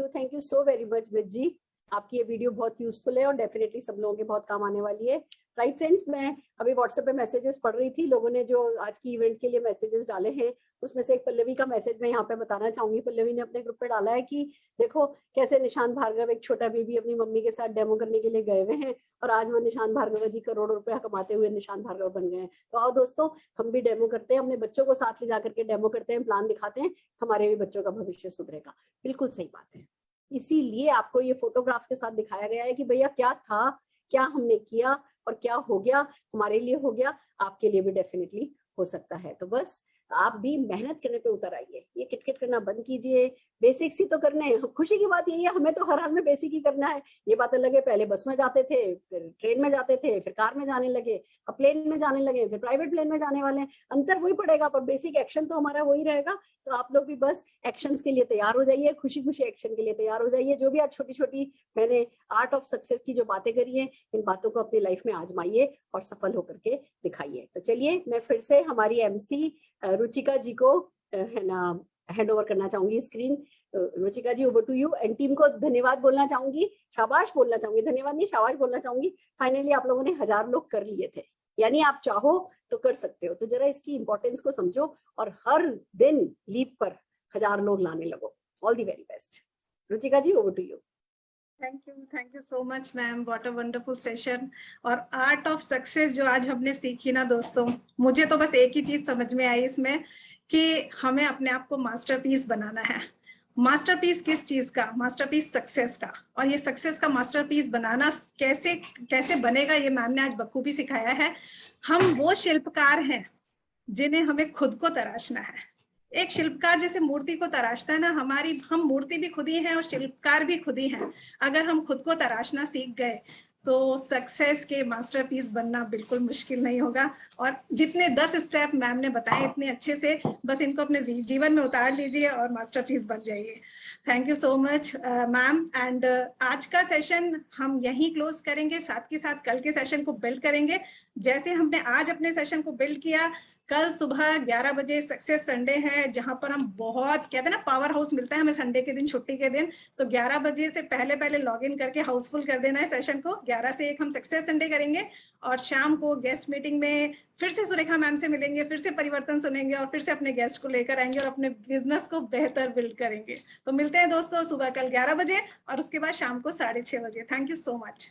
Thank you so very much Brij ji. आपकी ये वीडियो बहुत यूजफुल है और डेफिनेटली सब लोगों के बहुत काम आने वाली है। राइट फ्रेंड्स, मैं अभी व्हाट्सएप पे मैसेजेस पढ़ रही थी, लोगों ने जो आज की इवेंट के लिए मैसेजेस डाले हैं उसमें से एक पल्लवी का मैसेज मैं यहाँ पे बताना चाहूंगी। पल्लवी ने अपने ग्रुप पे डाला है कि देखो कैसे निशांत भार्गव एक छोटा बेबी अपनी मम्मी के साथ डेमो करने के लिए गए हुए हैं, और आज वो निशांत भार्गव जी करोड़ों रुपया कमाते हुए निशांत भार्गव बन गए हैं। तो आओ दोस्तों, हम भी डेमो करते हैं, अपने बच्चों को साथ ले जाकर के डेमो करते हैं, प्लान दिखाते हैं, हमारे भी बच्चों का भविष्य सुधरेगा। बिल्कुल सही बात है। इसीलिए आपको ये फोटोग्राफ्स के साथ दिखाया गया है कि भैया क्या था, क्या हमने किया और क्या हो गया, हमारे लिए हो गया, आपके लिए भी डेफिनेटली हो सकता है। तो बस आप भी मेहनत करने पे उतर आइए, ये किटकिट करना बंद कीजिए, बेसिक्स ही तो करने हैं। खुशी की बात यही है, हमें तो हर हाल में बेसिक ही करना है। ये बातें लगे, पहले बस में जाते थे, फिर ट्रेन में जाते थे, फिर कार में जाने लगे, अब प्लेन में जाने लगे, फिर प्राइवेट प्लेन में जाने वाले हैं। अंतर वही पड़ेगा पर बेसिक एक्शन तो हमारा वही रहेगा। तो आप लोग भी बस एक्शंस के लिए तैयार हो जाइए, खुशी खुशी एक्शन के लिए तैयार हो जाइए। जो भी आज छोटी छोटी मैंने आर्ट ऑफ सक्सेस की जो बातें करी हैं, इन बातों को अपनी लाइफ में आजमाइए और सफल होकर के दिखाइए। तो चलिए मैं फिर से हमारी एमसी रुचिका जी को है ना हैंड ओवर करना चाहूंगी screen. Ruchika ji, over to you. And team को धन्यवाद बोलना चाहूंगी, शाबाश बोलना चाहूंगी, धन्यवाद नहीं शाबाश बोलना चाहूंगी। फाइनली आप लोगों ने 1000 लोग कर लिए थे, यानी आप चाहो तो कर सकते हो। तो जरा इसकी इंपॉर्टेंस को समझो और हर दिन लीप पर 1000 लोग लाने लगो। All the very best. Ruchika ji, over to you. Thank you so much ma'am, what a wonderful session. और आर्ट ऑफ सक्सेस जो आज हमने सीखी ना दोस्तों, मुझे तो बस एक ही चीज समझ में आई इसमें कि हमें अपने आप को मास्टरपीस बनाना है। मास्टरपीस किस चीज का? मास्टरपीस सक्सेस का। और ये सक्सेस का मास्टरपीस बनाना कैसे कैसे बनेगा, ये मैम ने आज बखूबी सिखाया है। हम वो शिल्पकार हैं जिन्हें हमें खुद को तराशना है। एक शिल्पकार जैसे मूर्ति को तराशता है ना, हम मूर्ति भी खुद ही हैं और शिल्पकार भी खुद ही हैं। अगर हम खुद को तराशना सीख गए तो सक्सेस के मास्टरपीस बनना बिल्कुल मुश्किल नहीं होगा। और जितने 10 स्टेप मैम ने बताए इतने अच्छे से, बस इनको अपने जीवन में उतार लीजिए और मास्टरपीस बन जाइए। Thank you so much ma'am. And आज का सेशन हम यहीं क्लोज करेंगे, साथ के साथ कल के सेशन को बिल्ड करेंगे। जैसे हमने आज अपने सेशन को बिल्ड किया, कल सुबह 11 बजे सक्सेस संडे है, जहां पर हम बहुत कहते हैं ना पावर हाउस मिलता है हमें संडे के दिन, छुट्टी के दिन। तो 11 बजे से पहले लॉग इन करके हाउसफुल कर देना है सेशन को। 11 से 1 हम सक्सेस संडे करेंगे और शाम को गेस्ट मीटिंग में फिर से सुरेखा मैम से मिलेंगे, फिर से परिवर्तन सुनेंगे और फिर से अपने गेस्ट को लेकर आएंगे और अपने बिजनेस को बेहतर बिल्ड करेंगे। तो मिलते हैं दोस्तों सुबह कल 11 बजे और उसके बाद शाम को 6:30 बजे। Thank you so much.